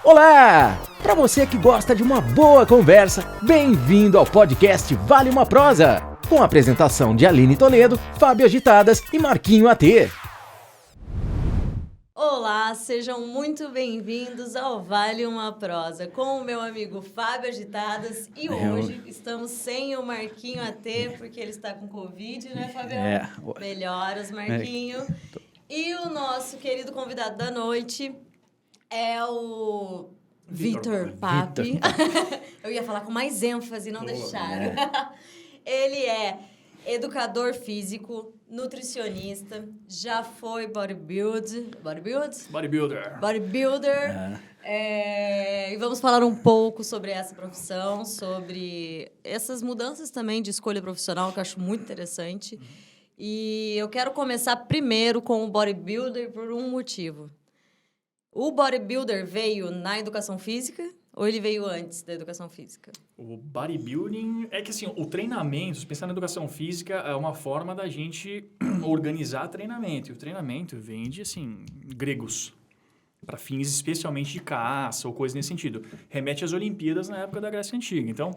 Olá! Para você que gosta de uma boa conversa, bem-vindo ao podcast Vale uma Prosa, com a apresentação de Aline Toledo, Fábio Agitadas e Marquinho AT. Olá, sejam muito bem-vindos ao Vale uma Prosa, com o meu amigo Fábio Agitadas. E hoje estamos sem o Marquinho AT, porque ele está com Covid, né, Fabião? Melhoras, Marquinho. E o nosso querido convidado da noite é o Vitor Papi. Eu ia falar com mais ênfase, não deixaram. Ele é educador físico, nutricionista, já foi bodybuilder. E vamos falar um pouco sobre essa profissão, sobre essas mudanças também de escolha profissional, que eu acho muito interessante. E eu quero começar primeiro com o bodybuilder por um motivo. O bodybuilder veio na educação física ou ele veio antes da educação física? O bodybuilding é que, assim, o treinamento, se pensar na educação física, é uma forma da gente organizar treinamento. E o treinamento vem de, assim, gregos, para fins especialmente de caça ou coisa nesse sentido. Remete às Olimpíadas na época da Grécia Antiga. Então,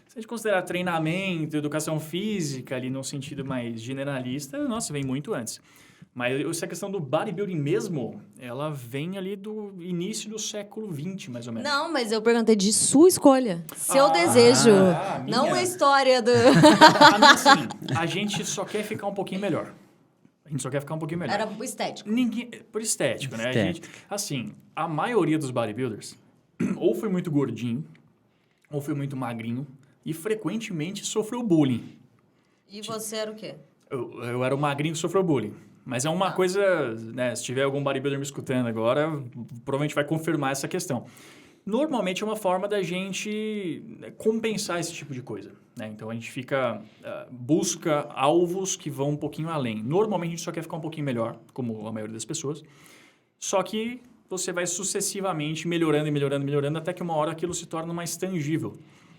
se a gente considerar treinamento, educação física ali no sentido mais generalista, nossa, vem muito antes. Mas essa questão do bodybuilding mesmo, ela vem ali do início do século XX, mais ou menos. Não, mas eu perguntei de sua escolha. Seu desejo. Não a história do... Assim, a gente só quer ficar um pouquinho melhor. A gente só quer ficar um pouquinho melhor. Era por estético. Por estético, né? A maioria dos bodybuilders ou foi muito gordinho, ou foi muito magrinho, e frequentemente sofreu bullying. E você era o quê? Eu era o magrinho que sofreu bullying. Mas é uma coisa, né, se tiver algum bodybuilder me escutando agora, provavelmente vai confirmar essa questão. Normalmente é uma forma da gente compensar esse tipo de coisa, né? Então a gente busca alvos que vão um pouquinho além. Normalmente a gente só quer ficar um pouquinho melhor, como a maioria das pessoas. Só que você vai sucessivamente melhorando, até que uma hora aquilo se torna mais tangível,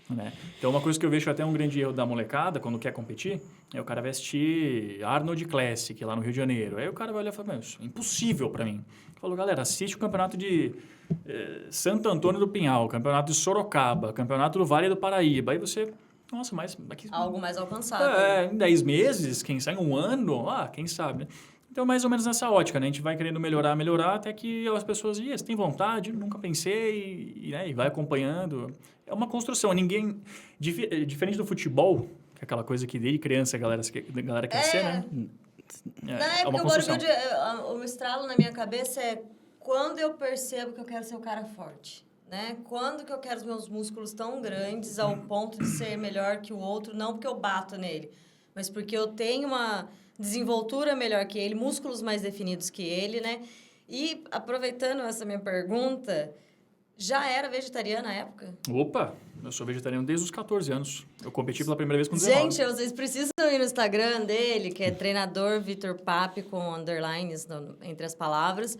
né? Então, uma coisa que eu vejo até um grande erro da molecada, quando quer competir, é o cara vai assistir Arnold Classic, lá no Rio de Janeiro. Aí o cara vai olhar e fala, isso é impossível para mim. Eu falo, galera, assiste o campeonato de Santo Antônio do Pinhal, campeonato de Sorocaba, campeonato do Vale do Paraíba. Aí você, nossa, mas... Algo mais alcançável. Em 10 meses, quem sabe, um ano, quem sabe, né? Então, mais ou menos nessa ótica, né? A gente vai querendo melhorar, até que as pessoas dizem, você tem vontade? Nunca pensei, e vai acompanhando. É uma construção. Ninguém... Diferente do futebol, que é aquela coisa que desde criança a galera quer ser, né? Na época, o bodybuilding, o estralo na minha cabeça é quando eu percebo que eu quero ser o cara forte, né? Quando que eu quero os meus músculos tão grandes ao ponto de ser melhor que o outro, não porque eu bato nele, mas porque eu tenho uma desenvoltura melhor que ele, músculos mais definidos que ele, né? E, aproveitando essa minha pergunta, já era vegetariana na época? Opa! Eu sou vegetariano desde os 14 anos. Eu competi pela primeira vez com 19. Gente, vocês precisam ir no Instagram dele, que é treinador Vitor Papi, com underlines entre as palavras,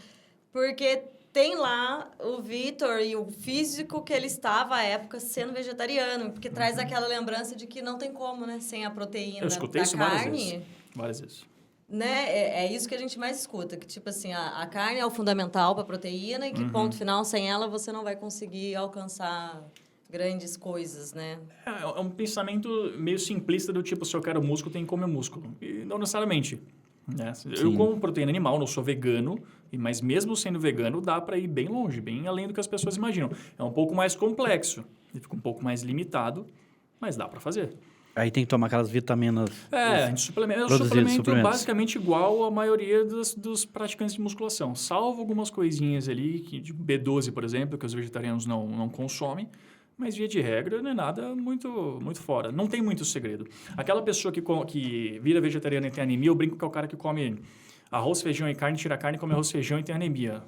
porque tem lá o Vitor e o físico que ele estava à época sendo vegetariano, porque traz aquela lembrança de que não tem como, né? Sem a proteína da carne. Eu escutei isso várias vezes. Né? É isso que a gente mais escuta, que tipo assim, a carne é o fundamental para a proteína e que ponto final, sem ela, você não vai conseguir alcançar grandes coisas, né? É um pensamento meio simplista do tipo, se eu quero músculo, tem que comer músculo. E não necessariamente. Né? Eu como proteína animal, não sou vegano, mas mesmo sendo vegano, dá para ir bem longe, bem além do que as pessoas imaginam. É um pouco mais complexo, fica um pouco mais limitado, mas dá para fazer. Aí tem que tomar aquelas vitaminas. A gente suplementa. É um suplemento basicamente igual a maioria dos praticantes de musculação, salvo algumas coisinhas ali, de B12, por exemplo, que os vegetarianos não consomem, mas via de regra não é nada muito, muito fora. Não tem muito segredo. Aquela pessoa que vira vegetariana e tem anemia, eu brinco que é o cara que come arroz, feijão e carne, tira carne, come arroz, feijão e tem anemia.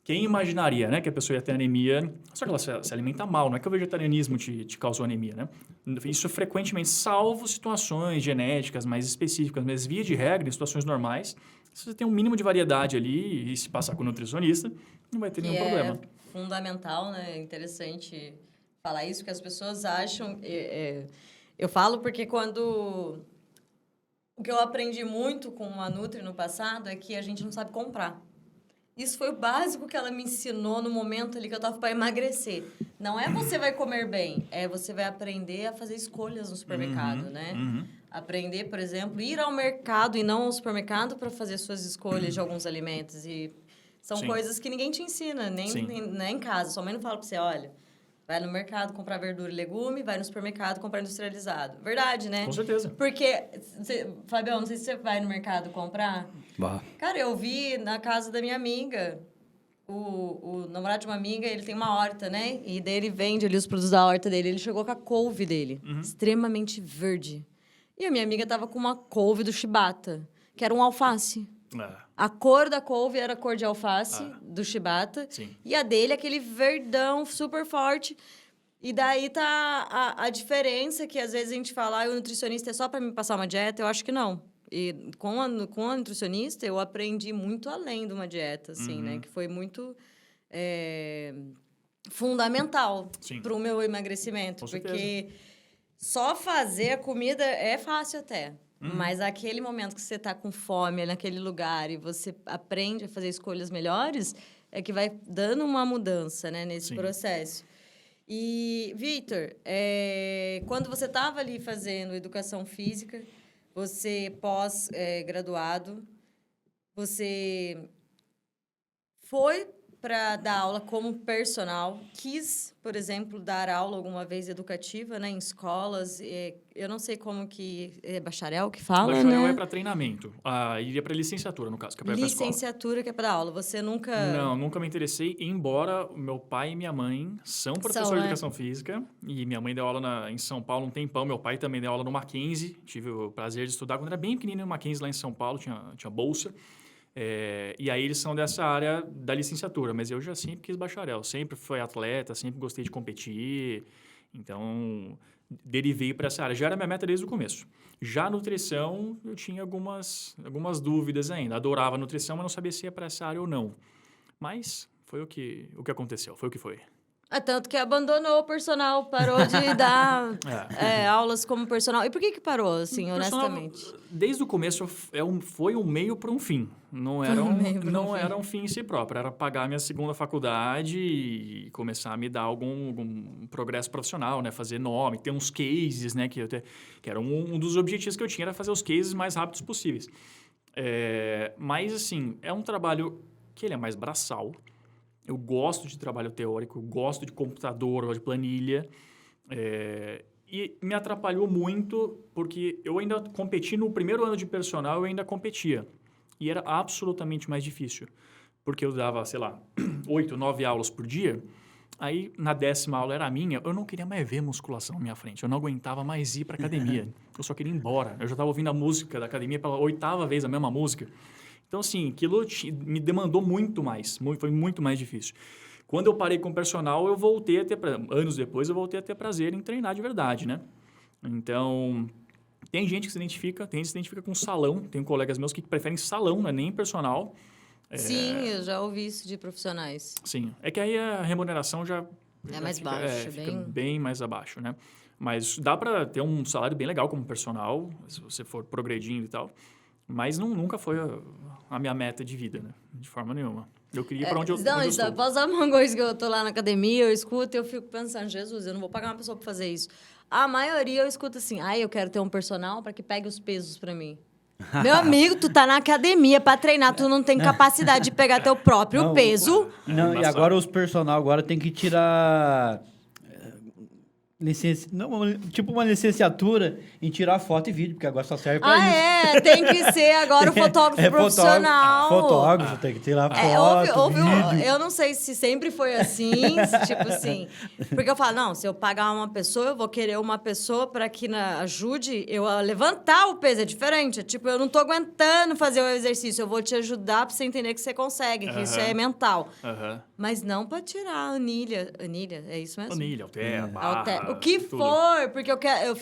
Quem imaginaria, né, que a pessoa ia ter anemia, só que ela se alimenta mal, não é que o vegetarianismo te causou anemia, né? Isso frequentemente, salvo situações genéticas mais específicas, mas via de regra, em situações normais, se você tem um mínimo de variedade ali e se passar com o nutricionista, não vai ter nenhum problema. É fundamental, né? É interessante falar isso, que as pessoas acham... Eu falo porque quando... O que eu aprendi muito com a Nutri no passado é que a gente não sabe comprar. Isso foi o básico que ela me ensinou no momento ali que eu tava para emagrecer. Não é você vai comer bem, é você vai aprender a fazer escolhas no supermercado, né? Aprender, por exemplo, ir ao mercado e não ao supermercado para fazer suas escolhas de alguns alimentos. E são coisas que ninguém te ensina, nem em casa. Sua mãe não fala para você, olha, vai no mercado comprar verdura e legume, vai no supermercado comprar industrializado. Verdade, né? Com certeza. Porque, Fabião, não sei se você vai no mercado comprar. Bah. Cara, eu vi na casa da minha amiga, o namorado de uma amiga, ele tem uma horta, né? E daí ele vende ali os produtos da horta dele. Ele chegou com a couve dele, extremamente verde. E a minha amiga tava com uma couve do Chibata, que era um alface. A cor da couve era a cor de alface do Chibata. Sim. E a dele, aquele verdão super forte. E daí tá a diferença que às vezes a gente fala, o nutricionista é só para me passar uma dieta. Eu acho que não. E com a nutricionista, eu aprendi muito além de uma dieta, assim, né? Que foi muito fundamental para o meu emagrecimento. Com certeza. Porque só fazer a comida é fácil até. Mas aquele momento que você está com fome naquele lugar e você aprende a fazer escolhas melhores, é que vai dando uma mudança, né, nesse processo. E, Vitor, quando você estava ali fazendo educação física, você pós-graduado, você foi para dar aula como personal, quis, por exemplo, dar aula alguma vez educativa, né, em escolas. Eu não sei como que é bacharel que fala, Bacharel né? é para treinamento. Iria para licenciatura, no caso, que é para escola. Licenciatura que é para aula. Você nunca... Não, nunca me interessei, embora meu pai e minha mãe são professores de educação física. E minha mãe deu aula em São Paulo um tempão. Meu pai também deu aula no Mackenzie. Tive o prazer de estudar quando era bem pequenino no Mackenzie, lá em São Paulo. Tinha bolsa. E aí eles são dessa área da licenciatura. Mas eu já sempre quis bacharel. Sempre fui atleta, sempre gostei de competir. Então, derivei para essa área. Já era minha meta desde o começo. Já a nutrição, eu tinha algumas dúvidas ainda. Adorava a nutrição, mas não sabia se ia para essa área ou não. Mas foi o que aconteceu, foi o que foi. Tanto que abandonou o personal, parou de dar aulas como personal. E por que parou, assim, honestamente? Desde o começo, foi um meio para um fim. Não era um fim em si próprio. Era pagar minha segunda faculdade e começar a me dar algum progresso profissional, né? Fazer nome, ter uns cases, né? Que era um dos objetivos que eu tinha, era fazer os cases mais rápidos possíveis. Mas, assim, é um trabalho que ele é mais braçal. Eu gosto de trabalho teórico, eu gosto de computador, gosto de planilha. E me atrapalhou muito porque eu ainda competi no primeiro ano de personal, eu ainda competia. E era absolutamente mais difícil. Porque eu dava, sei lá, 8, 9 aulas por dia. Aí, na 10ª aula era a minha, eu não queria mais ver musculação na minha frente. Eu não aguentava mais ir para academia. Eu só queria ir embora. Eu já estava ouvindo a música da academia pela 8ª vez, a mesma música. Então, assim, aquilo me demandou muito mais, foi muito mais difícil. Quando eu parei com o personal, eu voltei a ter, anos depois, eu voltei a ter prazer em treinar de verdade, né? Então, tem gente que se identifica com salão, tem colegas meus que preferem salão, não é nem personal. Sim, eu já ouvi isso de profissionais. Sim, é que aí a remuneração já mais fica, baixa, fica bem mais abaixo, né? Mas dá para ter um salário bem legal como personal, se você for progredindo e tal. Mas nunca foi a minha meta de vida, né? De forma nenhuma. Eu queria ir para onde eu estou. Posso dar uma coisa que eu tô lá na academia, eu escuto e eu fico pensando, Jesus, eu não vou pagar uma pessoa para fazer isso. A maioria eu escuto assim, eu quero ter um personal para que pegue os pesos para mim. Meu amigo, tu tá na academia para treinar, tu não tem capacidade de pegar teu próprio peso. Não, e agora os personal agora tem que tirar... tipo uma licenciatura em tirar foto e vídeo, porque agora só serve pra isso. Tem que ser agora o fotógrafo profissional. Fotógrafo, tem que tirar foto, vídeo. Eu não sei se sempre foi assim, tipo assim. Porque eu falo, não, se eu pagar uma pessoa, eu vou querer uma pessoa para que ajude eu a levantar o peso. É diferente. Tipo, eu não tô aguentando fazer o exercício. Eu vou te ajudar pra você entender que você consegue, que isso é mental. Mas não pra tirar a anilha. Anilha, é isso mesmo? Anilha, barra. O que tudo. for, porque eu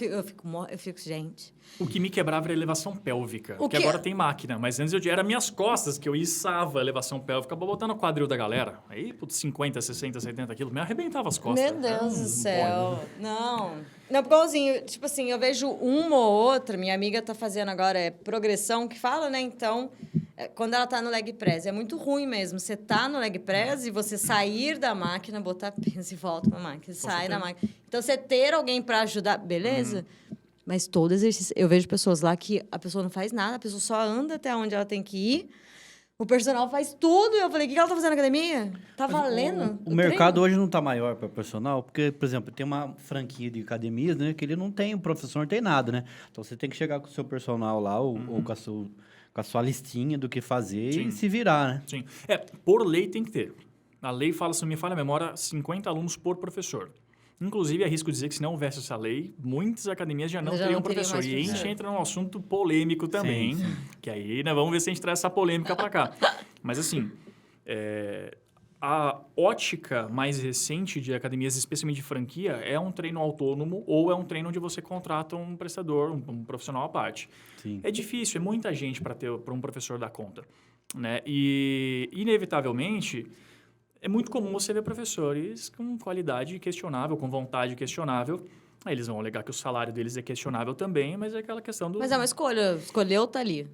fico, gente... O que me quebrava era a elevação pélvica, que agora tem máquina. Mas antes era minhas costas que eu içava a elevação pélvica pra botar no quadril da galera. Aí, 50, 60, 70 quilos, me arrebentava as costas. Meu Deus do céu. Não, igualzinho, tipo assim, eu vejo uma ou outra, minha amiga tá fazendo agora progressão, que fala, né? Então, quando ela tá no leg press, é muito ruim mesmo. Você tá no leg press e você sair da máquina, botar peso e volta pra máquina, sai da máquina. Então, você ter alguém para ajudar, beleza? Mas todo exercício... Eu vejo pessoas lá que a pessoa não faz nada, a pessoa só anda até onde ela tem que ir. O personal faz tudo. E eu falei, o que ela tá fazendo na academia? Tá valendo? O mercado hoje não tá maior para personal, porque, por exemplo, tem uma franquia de academias, né? Que ele não tem, o professor não tem nada, né? Então, você tem que chegar com o seu personal lá, ou com a sua listinha do que fazer e se virar, né? Sim. Por lei tem que ter. A lei fala, se não me falha a memória, 50 alunos por professor. Inclusive, arrisco dizer que se não houvesse essa lei, muitas academias já não teriam professor. E a gente entra num assunto polêmico também, que aí, né, vamos ver se a gente traz essa polêmica para cá. Mas, assim, a ótica mais recente de academias, especialmente de franquia, é um treino autônomo ou é um treino onde você contrata um prestador, um profissional à parte. Sim. É difícil, é muita gente para um professor dar conta, né? E, inevitavelmente... É muito comum você ver professores com qualidade questionável, com vontade questionável. Aí eles vão alegar que o salário deles é questionável também, mas é aquela questão do... Mas é uma escolha. Escolheu, tá ali.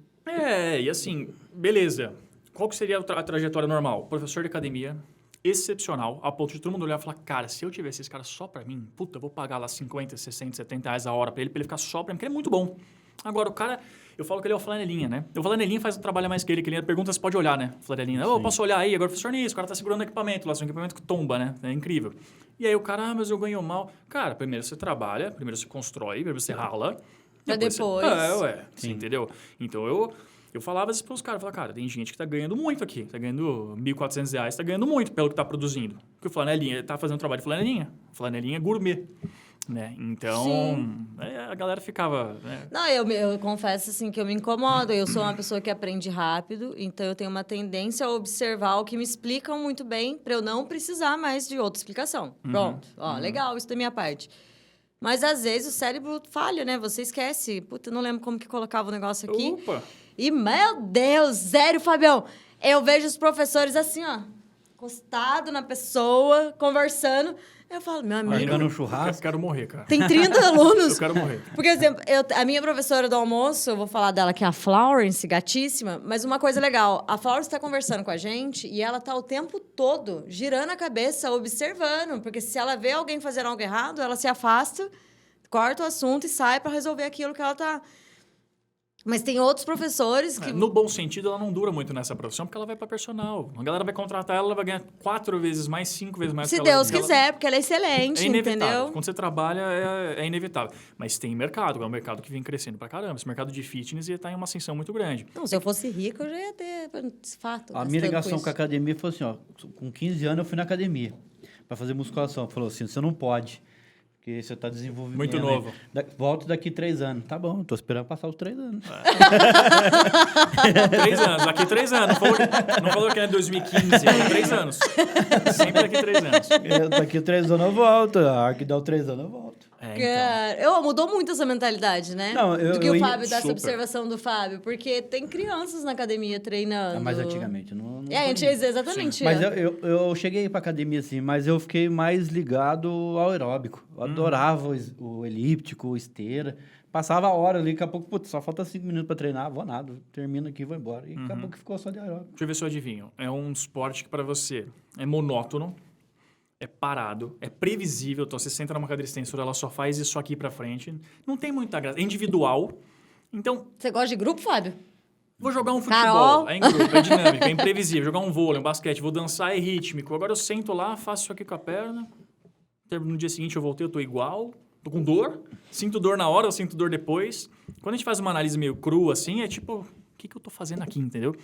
E assim, beleza. Qual que seria a trajetória normal? Professor de academia, excepcional, a ponto de todo mundo olhar e falar, cara, se eu tivesse esse cara só pra mim, puta, eu vou pagar lá 50, 60, 70 reais a hora pra ele ficar só pra mim, porque ele é muito bom. Agora, o cara... Eu falo que ele é o flanelinha, né? O flanelinha faz um trabalho mais que ele pergunta se pode olhar, né? Flanelinha, posso olhar aí? Agora, professor, nisso, o cara tá segurando o equipamento lá, um equipamento que tomba, né? É incrível. E aí o cara, mas eu ganho mal. Cara, primeiro você trabalha, primeiro você constrói, primeiro você rala. Pra depois. Você entendeu? Então, eu falava isso pros caras, eu falava, cara, tem gente que tá ganhando muito aqui, tá ganhando R$1.400, tá ganhando muito pelo que tá produzindo. Porque o flanelinha tá fazendo trabalho de flanelinha gourmet. Né? Então, a galera ficava... Né? Não, eu confesso assim que eu me incomodo. Eu sou uma pessoa que aprende rápido, então eu tenho uma tendência a observar o que me explicam muito bem para eu não precisar mais de outra explicação. Pronto. Legal, isso da minha parte. Mas, às vezes, o cérebro falha, né? Você esquece. Puta, eu não lembro como que colocava o negócio aqui. Opa! E, meu Deus, sério, Fabião, eu vejo os professores assim, ó, encostado na pessoa, conversando... Eu falo, meu amigo... Marcando um churrasco. Eu quero morrer, cara. Tem 30 alunos. Eu quero morrer. Por exemplo, a minha professora do almoço, eu vou falar dela, que é a Florence, gatíssima, mas uma coisa legal, a Florence está conversando com a gente e ela tá o tempo todo girando a cabeça, observando, porque se ela vê alguém fazendo algo errado, ela se afasta, corta o assunto e sai para resolver aquilo que ela tá... Mas tem outros professores que... No bom sentido, ela não dura muito nessa profissão, porque ela vai para personal. A galera vai contratar ela vai ganhar 4 vezes mais, 5 vezes mais. Se Deus quiser, porque ela é excelente, entendeu? Quando você trabalha, é inevitável. Mas tem mercado, é um mercado que vem crescendo pra caramba. Esse mercado de fitness ia estar em uma ascensão muito grande. Não, se eu fosse rica, eu já ia ter fato. A minha ligação com a academia foi assim, ó. Com 15 anos, eu fui na academia para fazer musculação. Falou assim, você não pode... Porque você está desenvolvendo... Muito novo. Volto daqui 3 anos. Tá bom, estou esperando passar os 3 anos. 3 anos, daqui 3 anos. Não falou que é 2015, é 3 anos. Sempre daqui 3 anos. Daqui 3 anos eu volto. A hora que dá 3 anos eu volto. Então. Mudou muito essa mentalidade, né? Não, do que o Fábio, dessa super. observação do Fábio. Porque tem crianças na academia treinando. Mas antigamente não exatamente. Mas eu cheguei para academia assim, mas eu fiquei mais ligado ao aeróbico. Eu adorava o elíptico, o esteira. Passava a hora ali, daqui a pouco, putz, só falta 5 minutos para treinar, vou nada, termino aqui, vou embora. E daqui a pouco ficou só de aeróbico. Deixa eu ver se eu adivinho. É um esporte que para você é monótono, é parado, é previsível. Então, você senta numa cadeira extensora, ela só faz isso aqui para frente. Não tem muita graça. É individual. Então... Você gosta de grupo, Fábio? Vou jogar um futebol, Carol. é em grupo, é dinâmico, é imprevisível. Jogar um vôlei, um basquete, vou dançar, é rítmico. Agora eu sento lá, faço isso aqui com a perna. No dia seguinte eu voltei, eu tô igual. Tô com dor. Sinto dor na hora, eu sinto dor depois. Quando a gente faz uma análise meio crua assim, é tipo... O que eu tô fazendo aqui, entendeu?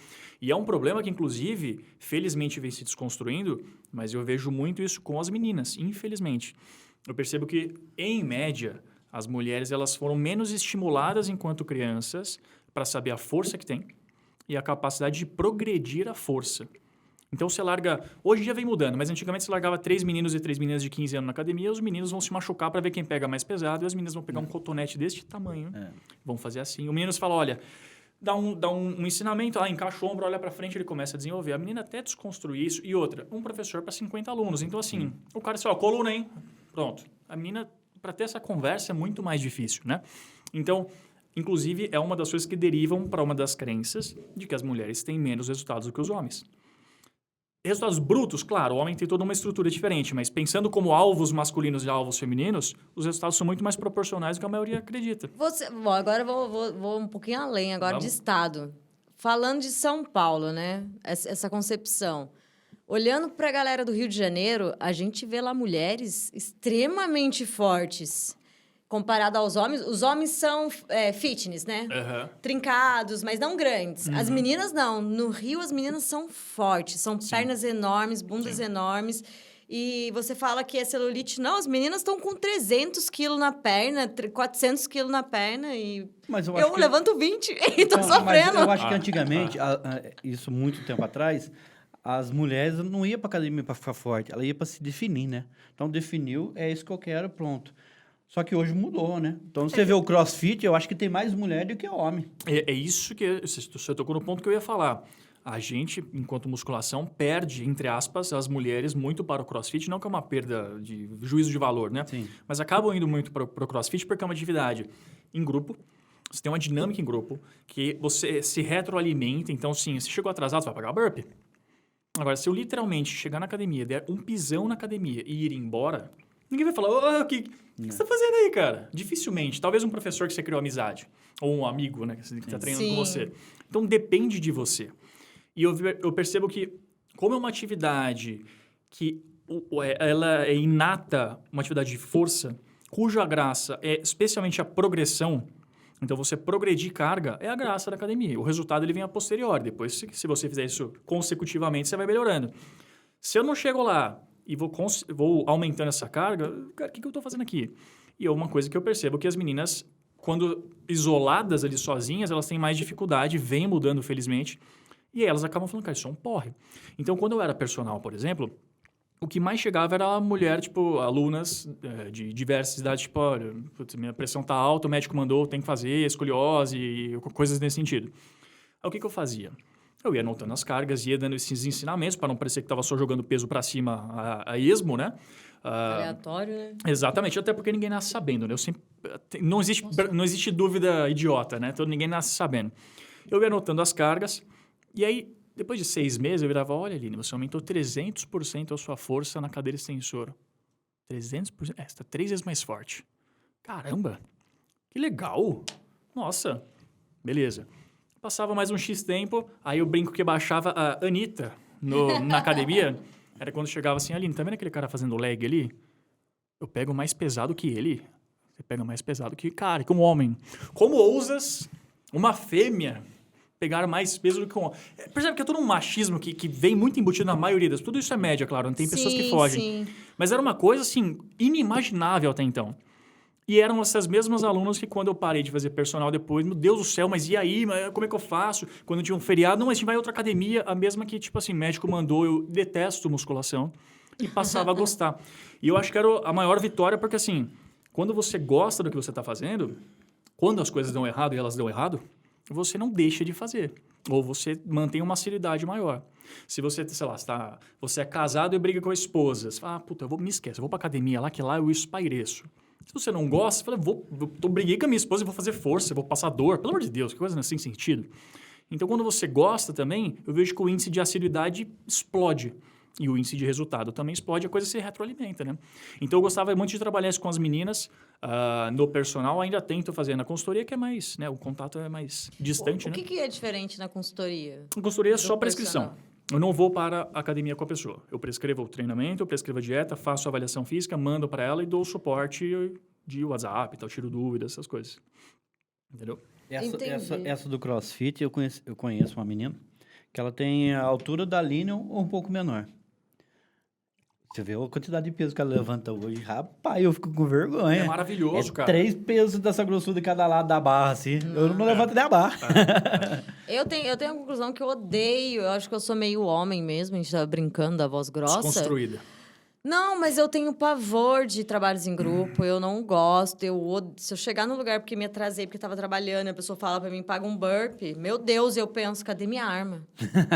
E é um problema que, inclusive, felizmente vem se desconstruindo, mas eu vejo muito isso com as meninas, infelizmente. Eu percebo que, em média, as mulheres elas foram menos estimuladas enquanto crianças para saber a força que tem e a capacidade de progredir a força. Então, você larga... Hoje em dia vem mudando, mas antigamente você largava 3 meninos e 3 meninas de 15 anos na academia, os meninos vão se machucar para ver quem pega mais pesado e as meninas vão pegar um cotonete deste tamanho, vão fazer assim. O menino fala, olha... Dá um ensinamento, encaixa o ombro, olha para frente, ele começa a desenvolver. A menina até desconstruir isso. E outra, um professor para 50 alunos. Então, assim, o cara diz, coluna, hein? Pronto. A menina, para ter essa conversa, é muito mais difícil, né? Então, Inclusive, é uma das coisas que derivam para uma das crenças de que as mulheres têm menos resultados do que os homens. Resultados brutos, claro, o homem tem toda uma estrutura diferente, mas pensando como alvos masculinos e alvos femininos, os resultados são muito mais proporcionais do que a maioria acredita. Bom, agora eu vou um pouquinho além agora Vamos. de estado. Falando de São Paulo, né? Essa concepção. Olhando para a galera do Rio de Janeiro, a gente vê lá mulheres extremamente fortes. Comparado aos homens, os homens são fitness, né? Trincados, mas não grandes. As meninas não. No Rio, as meninas são fortes. São pernas enormes, bundas enormes. E você fala que é celulite. Não, as meninas estão com 300 quilos na perna, 400 quilos na perna. E Mas eu eu levanto 20 e tô sofrendo. Mas eu acho que antigamente, isso muito tempo atrás, as mulheres não iam para academia para ficar forte. Ela ia para se definir, né? Então, definiu, é isso que eu quero, pronto. Só que hoje mudou, né? Então, você vê o CrossFit, eu acho que tem mais mulher do que homem. É isso que você tocou no ponto que eu ia falar. A gente, enquanto musculação, perde, entre aspas, as mulheres muito para o CrossFit. Não que é uma perda de juízo de valor, né? Sim. Mas acabam indo muito para o CrossFit porque é uma atividade em grupo. Você tem uma dinâmica em grupo que você se retroalimenta. Então, sim, se chegou atrasado, você vai pagar burpee. Agora, se eu literalmente chegar na academia, der um pisão na academia e ir embora, ninguém vai falar, o que você está fazendo aí, cara? Dificilmente. Talvez um professor que você criou amizade. Ou um amigo, né? Que está treinando com você. Então, depende de você. E eu percebo que, como é uma atividade que ela é inata, uma atividade de força, cuja graça é especialmente a progressão, então você progredir carga é a graça da academia. O resultado ele vem a posteriori. Depois, se você fizer isso consecutivamente, você vai melhorando. Se eu não chego lá e vou aumentando essa carga, cara, o que eu estou fazendo aqui? E é uma coisa que eu percebo que as meninas, quando isoladas ali sozinhas, elas têm mais dificuldade, vem mudando, felizmente, e aí elas acabam falando, cara, isso é um porre. Então, quando eu era personal, por exemplo, o que mais chegava era a mulher, tipo, alunas de diversas idades, tipo, olha, putz, minha pressão tá alta, o médico mandou, tem que fazer, escoliose, coisas nesse sentido. Aí o que eu fazia? Eu ia anotando as cargas, ia dando esses ensinamentos para não parecer que estava só jogando peso para cima a esmo, né? Aleatório, né? Exatamente, até porque ninguém nasce sabendo, né? Não existe dúvida idiota, né? Então, ninguém nasce sabendo. Eu ia anotando as cargas, e aí, depois de 6 meses, eu virava, olha, Aline, você aumentou 300% a sua força na cadeira extensora. 300%? Você está 3 vezes mais forte. Caramba, que legal. Nossa, beleza. Passava mais um X tempo, aí eu brinco que baixava a Anitta na academia. Era quando chegava assim, Aline, tá vendo aquele cara fazendo leg ali? Eu pego mais pesado que ele. Você pega mais pesado que... Cara, que um homem. Como ousas uma fêmea pegar mais peso do que um homem? Percebe que é todo um machismo que vem muito embutido na maioria das... Tudo isso é média, claro, não tem pessoas que fogem. Sim. Mas era uma coisa, assim, inimaginável até então. E eram essas mesmas alunas que quando eu parei de fazer personal depois, meu Deus do céu, mas e aí? Como é que eu faço? Quando tinha um feriado, não, mas a gente vai a outra academia, a mesma que, tipo assim, médico mandou, eu detesto musculação, e passava a gostar. E eu acho que era a maior vitória, porque assim, quando você gosta do que você está fazendo, quando as coisas dão errado e elas dão errado, você não deixa de fazer. Ou você mantém uma seriedade maior. Se você, sei lá, você é casado e briga com a esposa, você fala, puta, me esquece, eu vou pra academia lá, que lá eu espaireço. Se você não gosta, você fala, briguei com a minha esposa e vou fazer força, vou passar dor. Pelo amor de Deus, que coisa sem sentido. Então, quando você gosta também, eu vejo que o índice de assiduidade explode. E o índice de resultado também explode, a coisa se retroalimenta, né? Então, eu gostava muito de trabalhar isso com as meninas. No personal, ainda tento fazer na consultoria, que é mais, né? O contato é mais distante, O né? que é diferente na consultoria? Na consultoria é só do prescrição. personal? Eu não vou para a academia com a pessoa. Eu prescrevo o treinamento, eu prescrevo a dieta, faço a avaliação física, mando para ela e dou suporte de WhatsApp, tal, tiro dúvidas, essas coisas. Entendeu? Essa do CrossFit, eu conheço uma menina que ela tem a altura da Aline ou um pouco menor. Você vê a quantidade de peso que ela levanta hoje. Rapaz, eu fico com vergonha. É maravilhoso, cara. 3 pesos dessa grossura de cada lado da barra, assim. Eu não levanto nem a barra. Eu tenho a conclusão que eu odeio. Eu acho que eu sou meio homem mesmo. A gente tava brincando da voz grossa. Desconstruída. Não, mas eu tenho pavor de trabalhos em grupo. Eu não gosto. Se eu chegar no lugar porque me atrasei, porque estava trabalhando, e a pessoa fala pra mim, paga um burpee. Meu Deus, eu penso, cadê minha arma?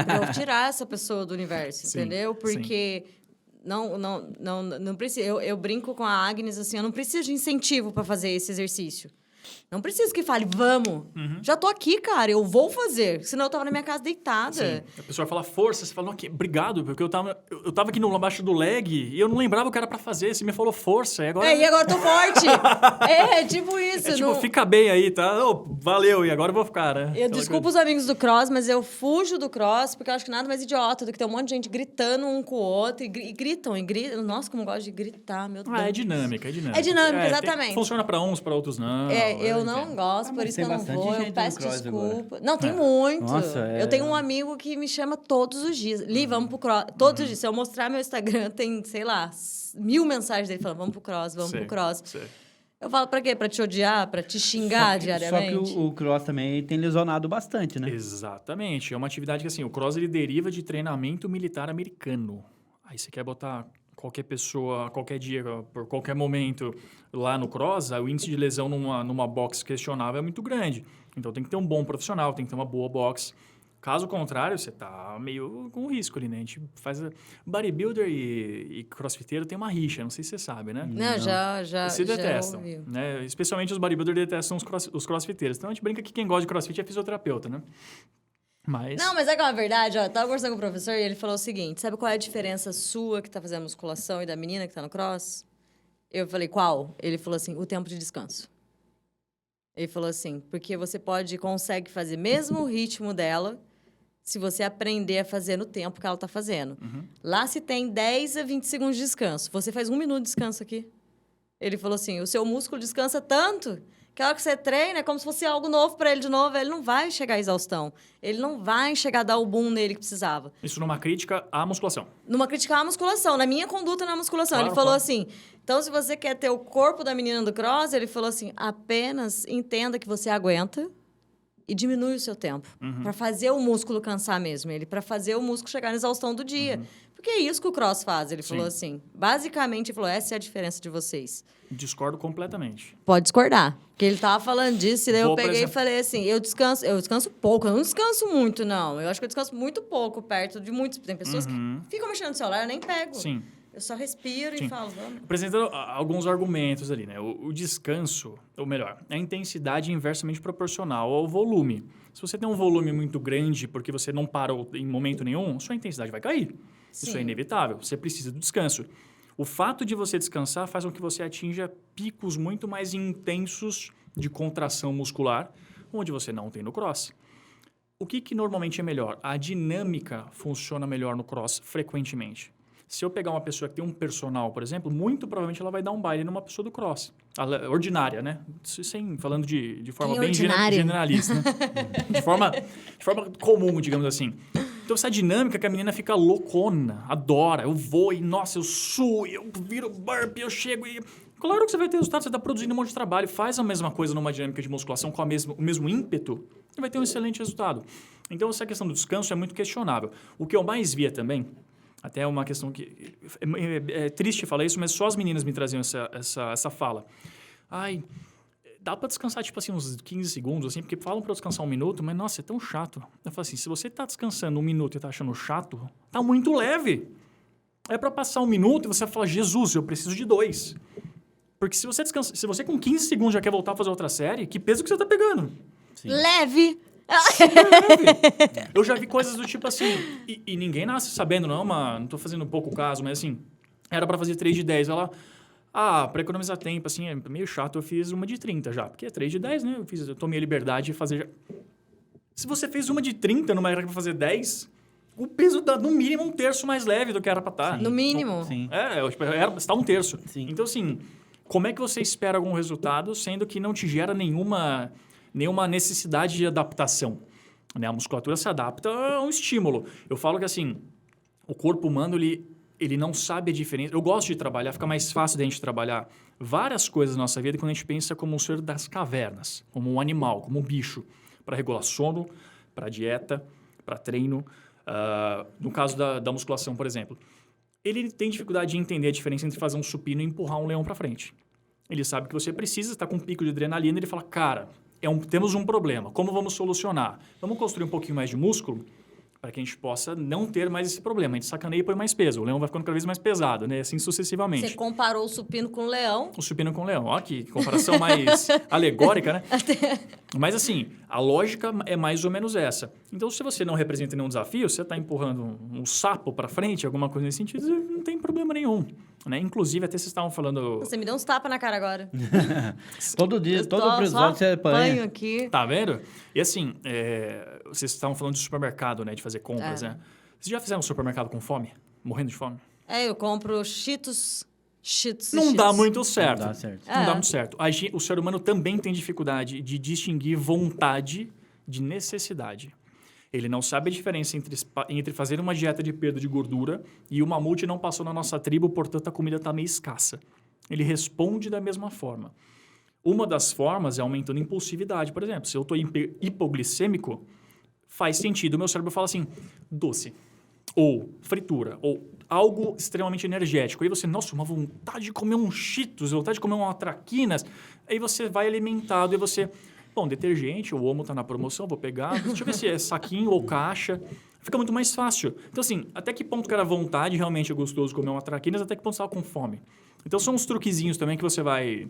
Pra eu tirar essa pessoa do universo, Sim, entendeu? Porque... sim. Não precisa. Eu brinco com a Agnes assim, eu não preciso de incentivo para fazer esse exercício. Não preciso que fale, vamos. Já tô aqui, cara, eu vou fazer. Senão eu tava na minha casa deitada. Sim. A pessoa fala força, você fala, não, obrigado, porque eu tava aqui abaixo do leg e eu não lembrava o que era pra fazer. Você me falou força, e agora... E agora eu tô forte. Tipo isso. É tipo, fica bem aí, tá? Oh, valeu, e agora eu vou ficar, né? Eu desculpo os amigos do cross, mas eu fujo do cross porque eu acho que nada mais idiota do que ter um monte de gente gritando um com o outro e gritam. Nossa, como eu gosto de gritar, meu Deus. É dinâmica. É dinâmica, exatamente. Funciona pra uns, pra outros não. Eu não gosto, por isso que eu não vou. Eu peço desculpa. Não, tem muito. Nossa, Eu tenho um amigo que me chama todos os dias. Li, vamos pro cross. Todos os dias. Se eu mostrar meu Instagram, tem, sei lá, 1000 mensagens dele falando, vamos pro cross, vamos pro cross. Sei. Eu falo pra quê? Pra te odiar? Pra te xingar diariamente? Só que o cross também tem lesionado bastante, né? Exatamente. É uma atividade que, assim, o cross ele deriva de treinamento militar americano. Aí você quer botar qualquer pessoa, qualquer dia, por qualquer momento lá no cross, o índice de lesão numa box questionável é muito grande. Então tem que ter um bom profissional, tem que ter uma boa box. Caso contrário, você tá meio com risco ali, né? A gente faz... Bodybuilder e crossfiteiro tem uma rixa, não sei se você sabe, né? Não, já Se já detestam, ouvi. né? Especialmente os bodybuilders detestam os crossfiteiros. Então a gente brinca que quem gosta de crossfit é fisioterapeuta, né? Mas... Não, mas é que é uma verdade, ó. Eu tava conversando com o professor e ele falou o seguinte: sabe qual é a diferença sua que tá fazendo musculação e da menina que tá no cross? Eu falei, qual? Ele falou assim, o tempo de descanso. Ele falou assim, porque você consegue fazer mesmo o ritmo dela se você aprender a fazer no tempo que ela tá fazendo. Lá se tem 10 a 20 segundos de descanso. Você faz 1 minuto de descanso aqui. Ele falou assim, o seu músculo descansa tanto que a hora que você treina é como se fosse algo novo para ele de novo. Ele não vai chegar à exaustão. Ele não vai chegar a dar o boom nele que precisava. Isso numa crítica à musculação. Numa crítica à musculação, na minha conduta na musculação. Claro, ele falou claro. assim, então se você quer ter o corpo da menina do cross, ele falou assim, apenas entenda que você aguenta e diminui o seu tempo. Para fazer o músculo cansar mesmo. Para fazer o músculo chegar na exaustão do dia. Porque é isso que o cross faz, ele falou assim. Basicamente, ele falou, essa é a diferença de vocês. Discordo completamente. Pode discordar. Porque ele tava falando disso, e daí eu Vou, por peguei e exemplo- falei assim, eu descanso pouco, eu não descanso muito, não. Eu acho que eu descanso muito pouco perto de muitos. Tem pessoas que ficam mexendo no celular, eu nem pego. Sim. Eu só respiro e falo, vamos. Apresentando alguns argumentos ali, né? O descanso, ou melhor, a intensidade é inversamente proporcional ao volume. Se você tem um volume muito grande porque você não parou em momento nenhum, sua intensidade vai cair. Isso Sim. é inevitável. Você precisa do descanso. O fato de você descansar faz com que você atinja picos muito mais intensos de contração muscular, onde você não tem no cross. O que normalmente é melhor? A dinâmica funciona melhor no cross frequentemente. Se eu pegar uma pessoa que tem um personal, por exemplo, muito provavelmente ela vai dar um baile numa pessoa do cross. Ordinária, né? Falando de forma bem generalista, né? de forma comum, digamos assim. Então, essa dinâmica que a menina fica loucona, adora. Eu vou e, nossa, eu suo, eu viro burpee, eu chego e... Claro que você vai ter resultado, você está produzindo um monte de trabalho. Faz a mesma coisa numa dinâmica de musculação com o mesmo ímpeto e vai ter um excelente resultado. Então, essa questão do descanso é muito questionável. O que eu mais via também, até é uma questão que... É triste falar isso, mas só as meninas me traziam essa fala. Ai... Dá pra descansar, tipo assim, uns 15 segundos, assim, porque falam pra eu descansar 1 minuto, mas, nossa, é tão chato. Eu falo assim, se você tá descansando 1 minuto e tá achando chato, tá muito leve. É pra passar 1 minuto e você fala, Jesus, eu preciso de 2. Porque se você com 15 segundos já quer voltar a fazer outra série, que peso que você tá pegando? Sim. Leve! Eu já vi coisas do tipo assim, e ninguém nasce sabendo, não tô fazendo pouco caso, mas assim, era pra fazer 3 de 10, ela... pra economizar tempo, assim, é meio chato, eu fiz uma de 30 já, porque é 3 de 10, né? Eu tomei a liberdade de fazer... Se você fez uma de 30 numa era pra fazer 10, o peso dá no mínimo 1/3 mais leve do que era pra estar. No mínimo. Sim. Está 1/3. Sim. Então, assim, como é que você espera algum resultado, sendo que não te gera nenhuma necessidade de adaptação? Né? A musculatura se adapta a um estímulo. Eu falo que, assim, o corpo humano, ele não sabe a diferença. Eu gosto de trabalhar, fica mais fácil da gente trabalhar várias coisas na nossa vida quando a gente pensa como um ser das cavernas, como um animal, como um bicho, para regular sono, para dieta, para treino. No caso da musculação, por exemplo. Ele tem dificuldade de entender a diferença entre fazer um supino e empurrar um leão para frente. Ele sabe que você precisa estar com um pico de adrenalina e ele fala, cara, temos um problema, como vamos solucionar? Vamos construir um pouquinho mais de músculo para que a gente possa não ter mais esse problema. A gente sacaneia e põe mais peso. O leão vai ficando cada vez mais pesado, né? Assim sucessivamente. Você comparou o supino com o leão. O supino com o leão. Ó, que comparação mais alegórica, né? Mas assim, a lógica é mais ou menos essa. Então, se você não representa nenhum desafio, você está empurrando um sapo para frente, alguma coisa nesse sentido, não tem problema nenhum. Né? Inclusive, até vocês estavam falando... Você me deu uns tapas na cara agora. Todo dia, Eu todo tô episódio só você apanha. apanho aqui. Tá vendo? E assim, vocês estavam falando de supermercado, né? De fazer compras, né? Vocês já fizeram um supermercado com fome? Morrendo de fome? Eu compro Cheetos. Não dá muito certo. Não dá certo. Não dá muito certo. O ser humano também tem dificuldade de distinguir vontade de necessidade. Ele não sabe a diferença entre fazer uma dieta de perda de gordura e o mamute não passou na nossa tribo, portanto a comida está meio escassa. Ele responde da mesma forma. Uma das formas é aumentando a impulsividade. Por exemplo, se eu estou hipoglicêmico, faz sentido. O meu cérebro fala assim, doce, ou fritura, ou algo extremamente energético. Aí você, nossa, uma vontade de comer um Cheetos, vontade de comer uma traquinas. Aí você vai alimentado e você... Bom, detergente, o Omo tá na promoção, vou pegar. Deixa eu ver se é saquinho ou caixa. Fica muito mais fácil. Então, assim, até que ponto que era vontade, realmente é gostoso comer uma traquinas, até que ponto você estava com fome. Então, são uns truquezinhos também que você vai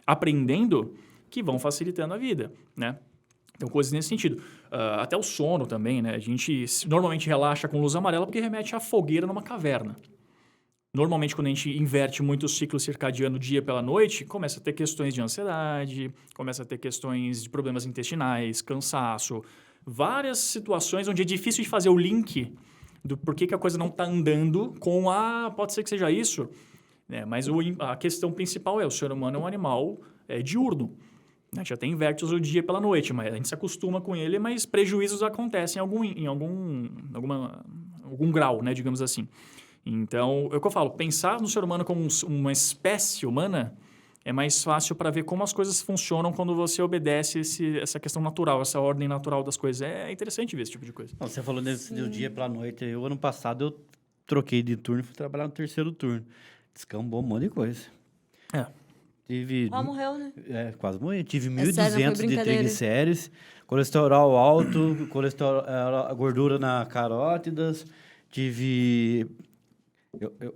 aprendendo que vão facilitando a vida, né? Então, coisas nesse sentido. Até o sono também, né? A gente normalmente relaxa com luz amarela porque remete à fogueira numa caverna. Normalmente, quando a gente inverte muito o ciclo circadiano dia pela noite, começa a ter questões de ansiedade, começa a ter questões de problemas intestinais, cansaço, várias situações onde é difícil de fazer o link do porquê que a coisa não está andando com pode ser que seja isso, né? Mas a questão principal o ser humano é um animal diurno. A gente até inverte o dia pela noite, mas a gente se acostuma com ele, mas prejuízos acontecem em algum grau, né, digamos assim. Então, é o que eu falo, pensar no ser humano como uma espécie humana é mais fácil para ver como as coisas funcionam quando você obedece essa questão natural, essa ordem natural das coisas. É interessante ver esse tipo de coisa. Você falou do dia para a noite. Ano passado, eu troquei de turno e fui trabalhar no terceiro turno. Descambou um monte de coisa. Quase morreu, né? Quase morri. Tive sério, 1.200 de triglicérides, colesterol alto, gordura na carótidas. Tive...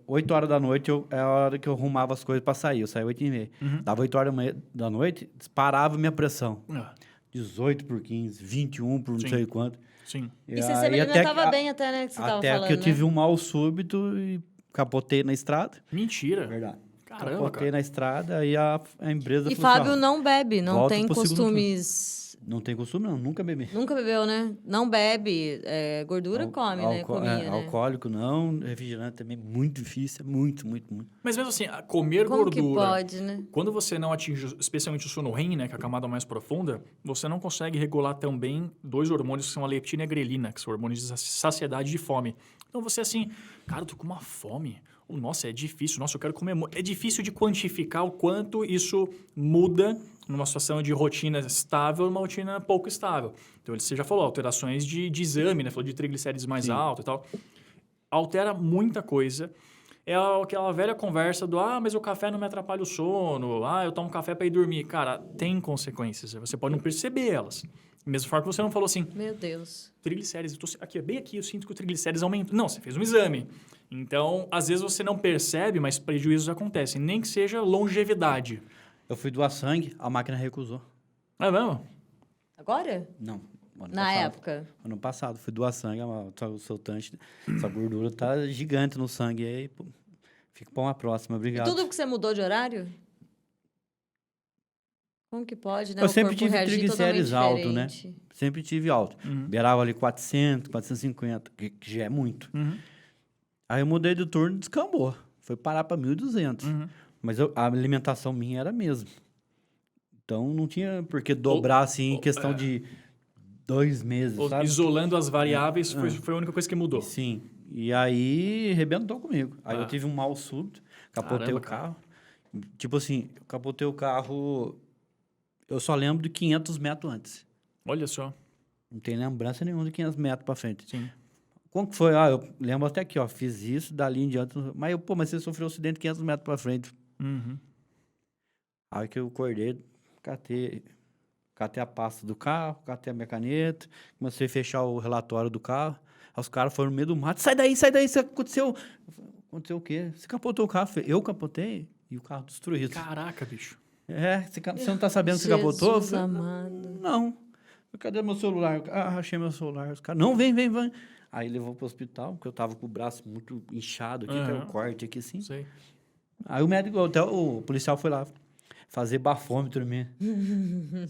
8 horas da noite é a hora que eu arrumava as coisas para sair. Eu saía 8h30. Dava 8 horas da noite, disparava minha pressão. 18 por 15, 21 por não sei quanto. Sim. E você se alimentava bem até, né? Que você tava falando, até que eu tive um mal súbito e capotei na estrada. Mentira. Verdade. Caramba, capotei cara. na estrada e a empresa E falou Fábio não bebe, não tem pro segundo costumes... Não tem costume, não. Nunca bebi. Nunca bebeu, né? Não bebe. Gordura come, né? Comia, né? Alcoólico não. Refrigerante também muito difícil. Muito, muito, muito. Mas mesmo assim, comer Como gordura... que pode, né? Quando você não atinge, especialmente o sono REM, né, que é a camada mais profunda, você não consegue regular também 2 hormônios que são a leptina e a grelina, que são hormônios de saciedade e de fome. Então você assim, cara, eu tô com uma fome. Nossa, é difícil. Nossa, eu quero comer... É difícil de quantificar o quanto isso muda numa situação de rotina estável e uma rotina pouco estável. Então, você já falou, alterações de exame, né? Falou de triglicérides mais alto e tal. Altera muita coisa. É aquela velha conversa do, mas o café não me atrapalha o sono. Eu tomo café para ir dormir. Cara, tem consequências. Você pode não perceber elas. Mesmo forma que você não falou assim... Meu Deus. Triglicérides, bem aqui, eu sinto que o triglicérides aumenta. Não, você fez um exame. Então, às vezes você não percebe, mas prejuízos acontecem. Nem que seja longevidade. Eu fui doar sangue, a máquina recusou. É mesmo? Agora? Não. Na época? Ano passado, fui doar sangue, o seu tanque, essa gordura tá gigante no sangue. Aí, fica para uma próxima, obrigado. E tudo que você mudou de horário? Como que pode, né? Eu sempre tive triglicérides alto, né? Diferente. Sempre tive alto. Beirava ali 400, 450, que já é muito. Aí eu mudei de turno e descambou. Foi parar para 1.200. Mas a alimentação minha era a mesma. Então, não tinha por que dobrar assim em questão de 2 meses, sabe? Isolando as variáveis foi a única coisa que mudou. Sim. E aí, arrebentou comigo. Aí eu tive um mal súbito, capotei o carro. Tipo assim, eu capotei o carro... Eu só lembro de 500 metros antes. Olha só. Não tem lembrança nenhuma de 500 metros para frente. Sim. Como que foi? Eu lembro até aqui, fiz isso, dali em diante. Mas você sofreu um acidente 500 metros para frente. Aí que eu acordei, catei a pasta do carro, catei a minha caneta, comecei a fechar o relatório do carro. Aí os caras foram no meio do mato. Sai daí, isso aconteceu. Aconteceu o quê? Você capotou o carro. Eu capotei e o carro destruído. Caraca, bicho. Você não tá sabendo que você capotou? Jesus amado. Não. Cadê meu celular? Achei meu celular. Os caras, não, vem. Aí levou pro hospital, porque eu tava com o braço muito inchado aqui, tem um corte aqui assim. Sei. Aí o médico, até o policial foi lá fazer bafômetro em mim.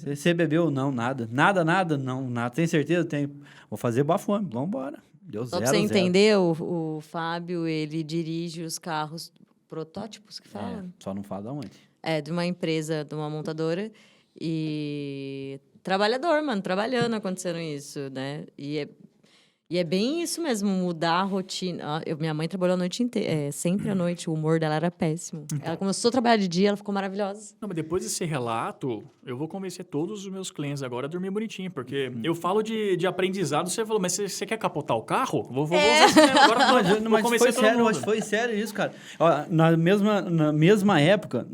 Você bebeu? Não, nada. Nada? Não, nada. Tem certeza? Tenho. Vou fazer bafômetro, vamos embora. Deu Só zero, pra você zero. entender, o Fábio, ele dirige os carros protótipos, que fala? Só não fala de onde. É, de uma empresa, de uma montadora. E trabalhador, mano, trabalhando, acontecendo isso, né? E é bem isso mesmo, mudar a rotina. Minha mãe trabalhou a noite inteira, sempre à noite, o humor dela era péssimo. Ela começou a trabalhar de dia, ela ficou maravilhosa. Não, mas depois desse relato, eu vou convencer todos os meus clientes agora a dormir bonitinho, porque eu falo de aprendizado, você falou, mas você quer capotar o carro? Vou usar esse mesmo, agora vou Mas convencer todo mundo. mas foi sério isso, cara. Ó, na mesma época,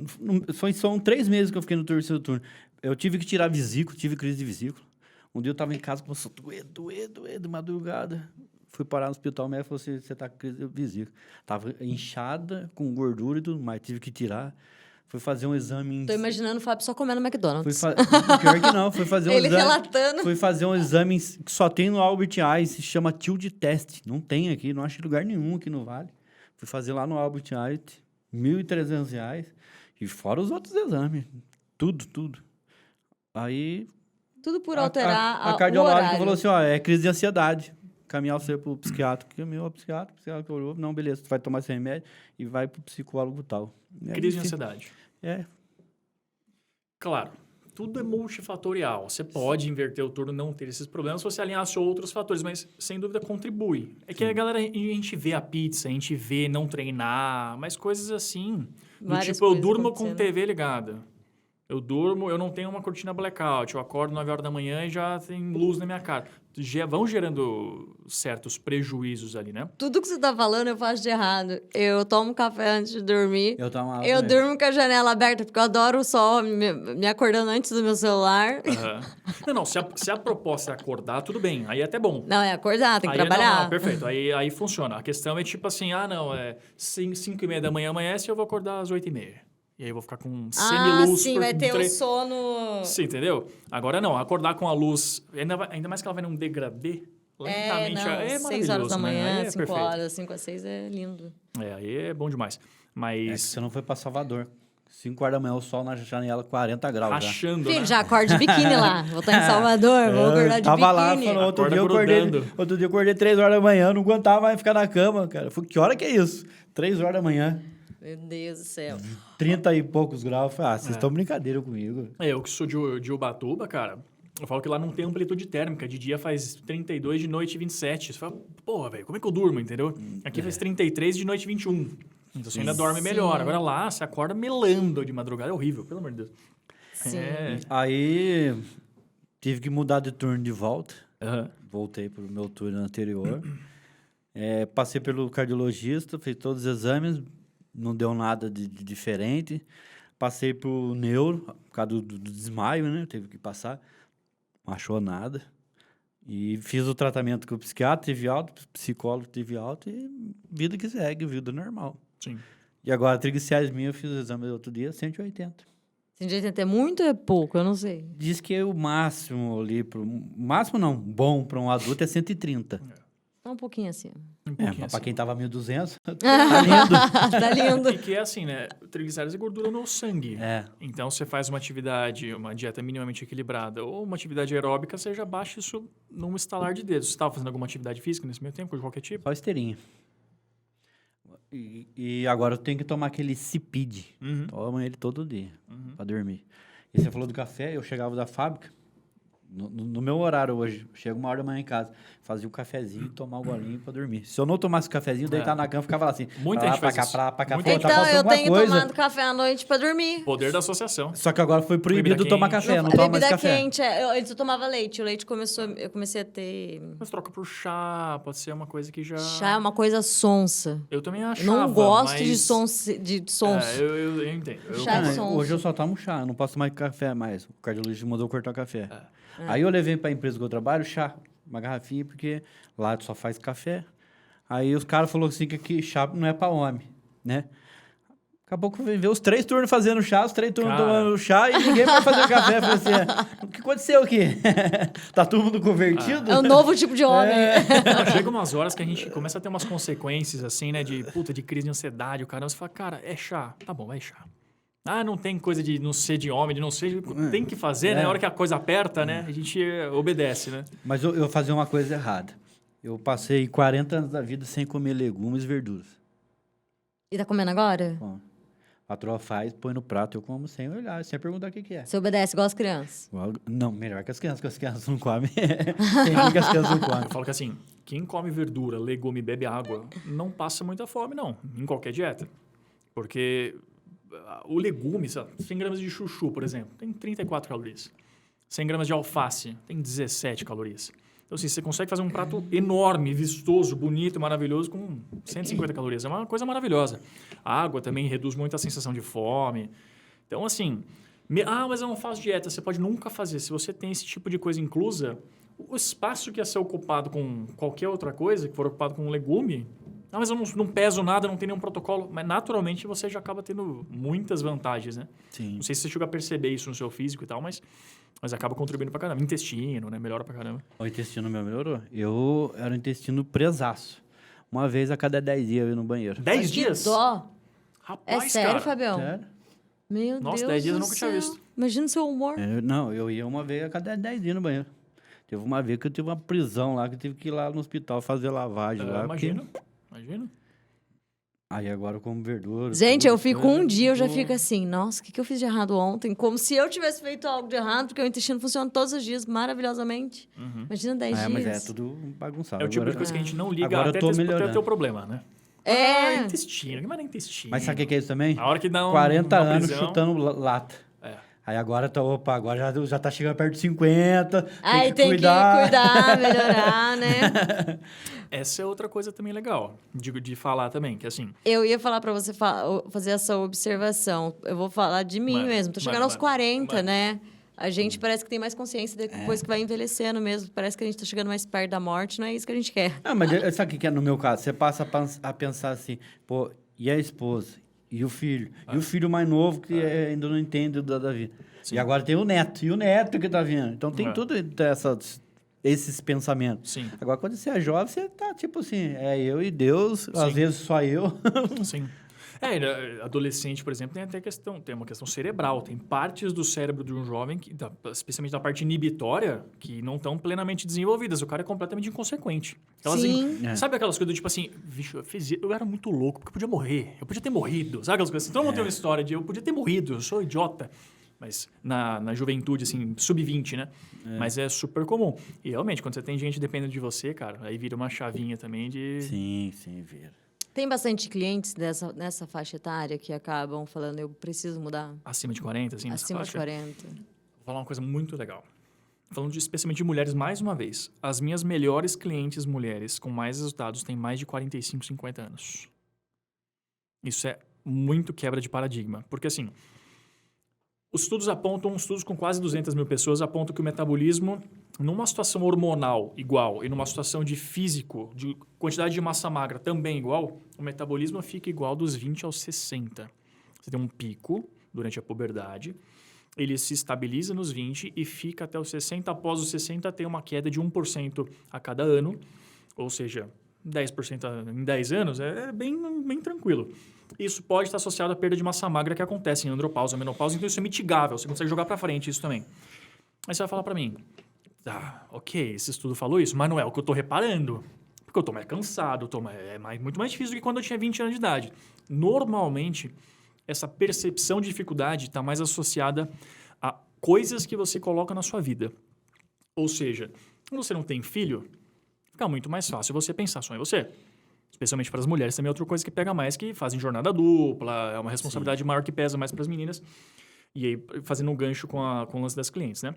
são 3 meses que eu fiquei no terceiro turno. Eu tive que tirar vesícula, tive crise de vesícula. Um dia eu tava em casa, começou a doer, de madrugada. Fui parar no hospital, o médico falou assim, você tá com crise de vesícula. Tava inchada, com gordura e tudo mais, tive que tirar. Fui fazer um exame... Tô imaginando o Fábio só comendo McDonald's. Pior que não, fui fazer um Ele exame... relatando. Fui fazer um exame que só tem no Albert Einstein, se chama Tilde Test. Não tem aqui, não acho em lugar nenhum aqui no Vale. Fui fazer lá no Albert Einstein, R$ 1.300. E fora os outros exames. Tudo. Aí... Tudo por alterar a o cardiológica horário. falou assim, é crise de ansiedade. Caminhar você pro psiquiatra. O psiquiatra olhou, não, beleza, tu vai tomar esse remédio e vai pro psicólogo tal. Crise de ansiedade. Claro, tudo é multifatorial. Você pode inverter o turno, não ter esses problemas, se você alinhasse outros fatores, mas sem dúvida contribui. É que a galera, a gente vê a pizza, a gente vê não treinar, mas coisas assim. Do Várias tipo, eu coisas durmo com acontecendo. TV ligada. Eu durmo, eu não tenho uma cortina blackout. Eu acordo 9 horas da manhã e já tem luz na minha cara. Vão gerando certos prejuízos ali, né? Tudo que você tá falando, eu faço de errado. Eu tomo café antes de dormir. Eu Durmo com a janela aberta, porque eu adoro o sol me acordando antes do meu celular. Não, se a proposta é acordar, tudo bem. Aí é até bom. Não, é acordar, tem que Aí trabalhar. Não, perfeito. Aí funciona. A questão é tipo assim, 5h30 da manhã amanhece, eu vou acordar às 8h30. E aí eu vou ficar com semiluz. Sim, vai ter o sono... Sim, entendeu? Agora não, acordar com a luz, ainda mais que ela vai num degradê, lentamente, é 6 horas da maravilhoso, né? manhã, Aí é 5 perfeito. horas, 5 a 6 é lindo. Aí é bom demais. Mas Você não foi pra Salvador. 5 horas da manhã, o sol na janela, 40 graus já. rachando, Filho, né? já acorda de biquíni lá. Vou estar em Salvador, vou acordar de Tava lá, biquíni. falou, outro Acorda dia grudando. eu acordei 3 horas da manhã, não aguentava mais ficar na cama, cara. Falei, que hora que é isso? 3 horas da manhã, Meu Deus do céu. 30 e poucos graus. Falei, vocês estão brincadeira comigo. Eu que sou de Ubatuba, cara, eu falo que lá não tem amplitude térmica. De dia faz 32, de noite 27. Você fala, porra, velho, como é que eu durmo, entendeu? Aqui faz 33, de noite 21. Então você ainda dorme melhor. Agora lá, você acorda melando de madrugada. É horrível, pelo amor de Deus. Sim. Aí, tive que mudar de turno de volta. Aham. Voltei pro meu turno anterior. Passei pelo cardiologista, fiz todos os exames, não deu nada de diferente. Passei pro neuro, por causa do desmaio, né? Teve que passar. Não achou nada. E fiz o tratamento com o psiquiatra, tive alta, psicólogo, tive alta, e vida que segue, vida normal. Sim. E agora, triglicérides minha, eu fiz o exame do outro dia, 180. 180 é muito ou é pouco? Eu não sei. Diz que o máximo ali, máximo não, bom para um adulto é 130. Tá um pouquinho acima. Mas para quem tava 1.200, tá lindo. Tá lindo. E que é assim, né? Triglicérides é gordura no sangue. Então, você faz uma atividade, uma dieta minimamente equilibrada ou uma atividade aeróbica, você já baixa isso num estalar de dedos. Você estava fazendo alguma atividade física nesse meio tempo, de qualquer tipo? Só esteirinha. E agora eu tenho que tomar aquele Cipid. Tomo ele todo dia para dormir. E você falou do café, eu chegava da fábrica, no meu horário hoje, chego 1 hora da manhã em casa, fazia um cafezinho, tomar um golinho para dormir. Se eu não tomasse o cafezinho, deitar na cama, ficava lá assim. Muita pra lá, gente faz pra cá, isso. pra cá, Muita tá gente Então, faltando eu alguma tenho coisa. tomado café à noite pra dormir. Poder da associação. Só que agora foi proibido Bebida tomar quente. café, não toma mais Bebida café. quente. Antes eu tomava leite. O leite eu comecei a ter... Mas troca por chá, pode ser uma coisa que já... Chá é uma coisa sonsa. Eu também Eu achava, não gosto mas... de sonso. eu entendo. Chá de Ah, sonso. hoje eu só tomo chá, não posso tomar café mais. O cardiologista mandou cortar café. Aí eu levei para a empresa que eu trabalho chá. uma garrafinha, porque lá só faz café. Aí os caras falaram assim que aqui chá não é pra homem, né? Acabou que veio os 3 turnos fazendo chá, os 3 turnos tomando chá e ninguém vai fazer café. Eu falei assim, o que aconteceu aqui? Tá todo mundo convertido? É um novo tipo de homem. Não, chega umas horas que a gente começa a ter umas consequências, assim, né? De crise de ansiedade. O cara, você fala, cara, é chá. Tá bom, é chá. Ah, não tem coisa de não ser de homem, de não ser... Tem que fazer, né? Na hora que a coisa aperta, né? A gente obedece, né? Mas eu fazia uma coisa errada. Eu passei 40 anos da vida sem comer legumes e verduras. E tá comendo agora? Bom, a patroa faz, põe no prato, eu como sem olhar, sem perguntar o que é. Você obedece igual as crianças? Não, melhor que as crianças não comem. Tem gente que as crianças não comem. Eu falo que assim, quem come verdura, legume, bebe água, não passa muita fome, não. Em qualquer dieta. Porque o legume, 100 gramas de chuchu, por exemplo, tem 34 calorias. 100 gramas de alface, tem 17 calorias. Então, assim, você consegue fazer um prato enorme, vistoso, bonito, maravilhoso, com 150 calorias. É uma coisa maravilhosa. A água também reduz muito a sensação de fome. Então, assim... mas eu não faço dieta. Você pode nunca fazer. Se você tem esse tipo de coisa inclusa, o espaço que ia ser ocupado com qualquer outra coisa, que for ocupado com um legume... mas eu não peso nada, não tem nenhum protocolo. Mas, naturalmente, você já acaba tendo muitas vantagens, né? Sim. Não sei se você chega a perceber isso no seu físico e tal, mas acaba contribuindo pra caramba. Intestino, né? Melhora pra caramba. O intestino meu melhorou. Eu era um intestino presaço. Uma vez a cada 10 dias eu ia no banheiro. 10 Que dias? dó. Rapaz, É sério, cara. Fabião? Sério? Meu Nossa, Deus 10 dias eu do nunca tinha céu. visto. Imagina o seu humor. Não, eu ia uma vez a cada 10 dias no banheiro. Teve uma vez que eu tive uma prisão lá, que eu tive que ir lá no hospital fazer lavagem lá. Imagina. Aí agora eu como verdura. Gente, tudo, eu fico coisa, um dia, eu já tô- fico assim, nossa, o que eu fiz de errado ontem? Como se eu tivesse feito algo de errado, porque o intestino funciona todos os dias, maravilhosamente. Imagina 10 dias. Mas é tudo bagunçado. É o tipo Agora- de coisa que a gente não liga Agora eu até tô ter melhorando. o problema, né? É. Intestino. Que mais é intestino? Mas sabe o que é isso também? A hora que dá 40 uma anos prisão, chutando lata. É. Aí agora agora já tá chegando perto de 50. Aí tem que cuidar. melhorar, né? Essa é outra coisa também legal, de falar também, que assim... Eu ia falar pra você fazer essa observação. Eu vou falar de mim Mano, mesmo. Tô chegando mano, aos 40, mano. né? A gente parece que tem mais consciência depois que vai envelhecendo mesmo. Parece que a gente tá chegando mais perto da morte. Não é isso que a gente quer. Ah, mas sabe o que é no meu caso? Você passa a pensar assim, pô, e a esposa? E o filho? E o filho mais novo que ainda não entende da vida? Sim. E agora tem o neto. E o neto que tá vindo. Então tem É. tudo esses pensamentos. Sim. Agora, quando você é jovem, você tá tipo assim, é eu e Deus, às vezes só eu. Sim. Adolescente, por exemplo, tem uma questão cerebral. Tem partes do cérebro de um jovem, especialmente da parte inibitória, que não estão plenamente desenvolvidas. O cara é completamente inconsequente. Sim. Sabe aquelas coisas do tipo assim, vixe, eu era muito louco, porque eu podia morrer. Eu podia ter morrido. Sabe aquelas coisas assim? Todo mundo tem uma história de eu podia ter morrido, eu sou idiota. Mas na juventude, assim, sub-20, né? Mas é super comum. E realmente, quando você tem gente dependendo de você, cara, aí vira uma chavinha também de... Sim, vira. Tem bastante clientes nessa faixa etária que acabam falando, eu preciso mudar. Acima de 40, assim, nessa Acima de faixa. 40. Vou falar uma coisa muito legal. Falando especialmente de mulheres, mais uma vez. As minhas melhores clientes mulheres com mais resultados têm mais de 45, 50 anos. Isso é muito quebra de paradigma. Porque, assim, os estudos com quase 200 mil pessoas, apontam que o metabolismo, numa situação hormonal igual e numa situação de físico, de quantidade de massa magra também igual, o metabolismo fica igual dos 20 aos 60. Você tem um pico durante a puberdade, ele se estabiliza nos 20 e fica até os 60. Após os 60, tem uma queda de 1% a cada ano, ou seja, 10% em 10 anos, é bem tranquilo. Isso pode estar associado à perda de massa magra que acontece em andropausa, menopausa, então isso é mitigável, você consegue jogar para frente isso também. Aí você vai falar para mim, ok, esse estudo falou isso, mas não é o que eu estou reparando, porque eu estou mais cansado, muito mais difícil do que quando eu tinha 20 anos de idade. Normalmente, essa percepção de dificuldade está mais associada a coisas que você coloca na sua vida. Ou seja, quando você não tem filho, fica muito mais fácil você pensar só em você. Especialmente para as mulheres, também é outra coisa que pega mais, que fazem jornada dupla, é uma responsabilidade maior que pesa mais para as meninas. E aí, fazendo um gancho com o lance das clientes, né?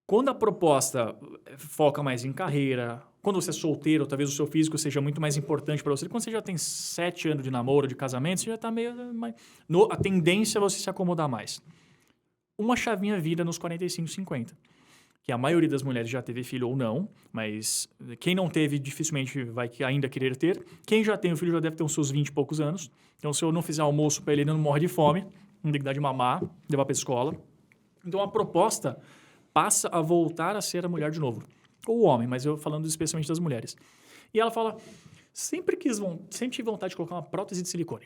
Quando a proposta foca mais em carreira, quando você é solteiro, talvez o seu físico seja muito mais importante para você. Quando você já tem 7 anos de namoro, de casamento, você já está meio... a tendência é você se acomodar mais. Uma chavinha vira nos 45, 50. que a maioria das mulheres já teve filho ou não, mas quem não teve dificilmente vai ainda querer ter. Quem já tem o filho já deve ter uns seus 20 e poucos anos. Então, se eu não fizer almoço para ele, ele não morre de fome, não tem que dar de mamar, levar para escola. Então, a proposta passa a voltar a ser a mulher de novo. Ou o homem, mas eu falando especialmente das mulheres. E ela fala, sempre tive vontade de colocar uma prótese de silicone.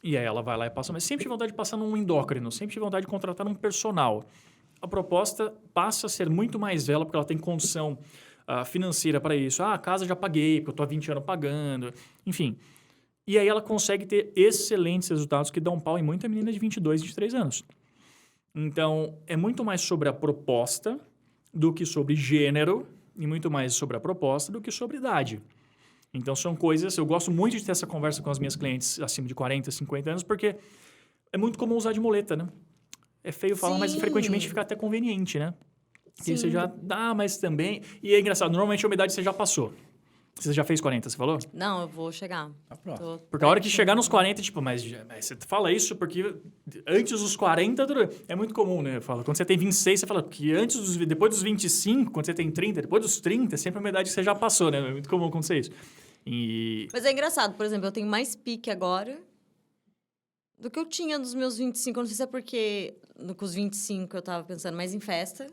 E aí ela vai lá e passa, mas sempre tive vontade de passar num endócrino, sempre tive vontade de contratar um personal. A proposta passa a ser muito mais velha, porque ela tem condição financeira para isso. A casa já paguei, porque eu estou há 20 anos pagando, enfim. E aí ela consegue ter excelentes resultados que dão pau em muita menina de 22, 23 anos. Então, é muito mais sobre a proposta do que sobre gênero, e muito mais sobre a proposta do que sobre idade. Então, são coisas... Eu gosto muito de ter essa conversa com as minhas clientes acima de 40, 50 anos, porque é muito comum usar de muleta, né? É feio falar, mas frequentemente fica até conveniente, né? Que você já dá, mas também... E é engraçado, normalmente a umidade você já passou. Você já fez 40, você falou? Não, eu vou chegar. Porque a hora que chegar nos 40, tipo, mas você fala isso porque antes dos 40, é muito comum, né? Fala, quando você tem 26, você fala que depois dos 25, quando você tem 30, depois dos 30, sempre a umidade que você já passou, né? É muito comum acontecer isso. Mas é engraçado, por exemplo, eu tenho mais pique agora do que eu tinha nos meus 25. Eu não sei se é porque com os 25 eu tava pensando mais em festa,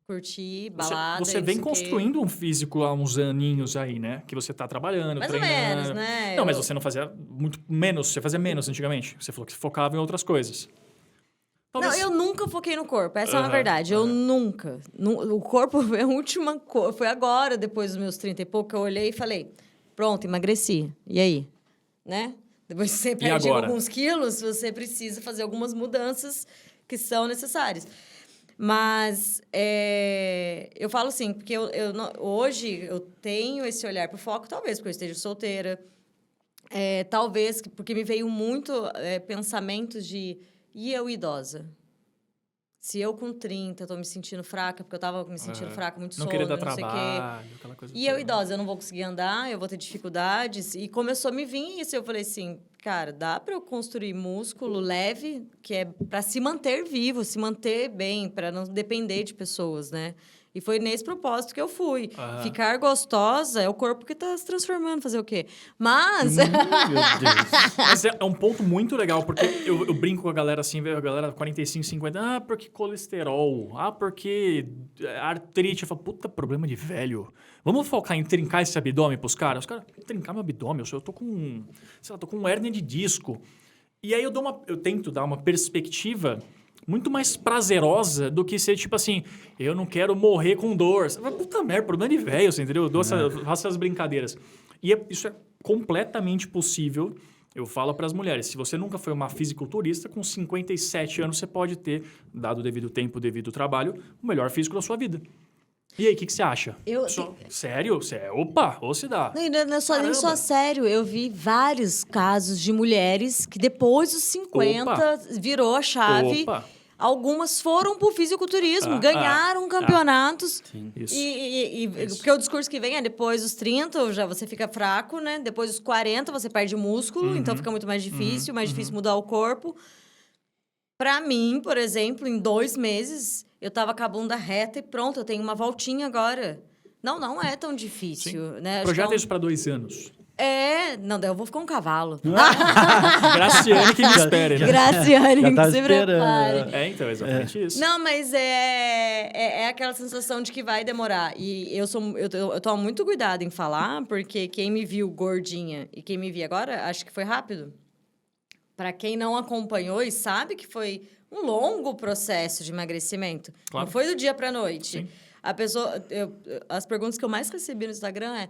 curtir, balada... Você vem construindo um físico há uns aninhos aí, né? Que você tá trabalhando, mais treinando. Mais ou menos, né? Não, mas você não fazia muito menos. Você fazia menos antigamente. Você falou que focava em outras coisas. Talvez... Não, eu nunca foquei no corpo. Essa é uma verdade. Eu nunca. O corpo foi a última coisa. Foi agora, depois dos meus 30 e pouco, que eu olhei e falei... Pronto, emagreci. E aí? Né? Depois que você perde alguns quilos, você precisa fazer algumas mudanças que são necessárias. Mas eu falo assim, porque hoje eu tenho esse olhar para o foco, talvez porque eu esteja solteira, talvez porque me veio muito pensamentos de, e eu idosa? Se eu com 30 estou me sentindo fraca, porque eu estava me sentindo fraca, muito sono, não sei o quê. Aquela coisa e eu idosa, eu não vou conseguir andar, eu vou ter dificuldades. E começou a me vir isso, eu falei assim, cara, dá para eu construir músculo leve, que é para se manter vivo, se manter bem, para não depender de pessoas, né? E foi nesse propósito que eu fui. Ficar gostosa é o corpo que está se transformando, fazer o quê? Mas... Meu Deus. Mas é um ponto muito legal, porque eu brinco com a galera assim, a galera 45, 50, porque colesterol, porque artrite. Eu falo, puta, problema de velho. Vamos focar em trincar esse abdômen pros caras? Os caras, trincar meu abdômen, eu tô com, sei lá, tô com hérnia de disco. E aí eu tento dar uma perspectiva muito mais prazerosa do que ser, tipo assim, eu não quero morrer com dor. Você fala, puta merda, problema de velho, você entendeu? Eu faço essas brincadeiras. E isso é completamente possível. Eu falo para as mulheres, se você nunca foi uma fisiculturista, com 57 anos você pode ter, dado o devido tempo, o devido trabalho, o melhor físico da sua vida. E aí, o que você acha? Sério? Opa, ou se dá? Não é nem só sério. Eu vi vários casos de mulheres que depois dos 50 virou a chave. Algumas foram pro fisiculturismo, ganharam campeonatos. Isso. Porque o discurso que vem é depois dos 30, já você fica fraco, né? Depois dos 40, você perde músculo, então fica muito mais difícil, difícil mudar o corpo. Pra mim, por exemplo, em 2 meses, eu tava com a bunda reta e pronto, eu tenho uma voltinha agora. Não é tão difícil, né? Projeta isso para 2 anos. Não, daí eu vou ficar um cavalo. Graciane que me espere, né? Graciane que se prepare. Então, exatamente isso. Não, mas é aquela sensação de que vai demorar. E eu tomo muito cuidado em falar, porque quem me viu gordinha e quem me viu agora, acho que foi rápido. Para quem não acompanhou e sabe que foi um longo processo de emagrecimento. Claro. Não foi do dia para a noite. Sim. As perguntas que eu mais recebi no Instagram é: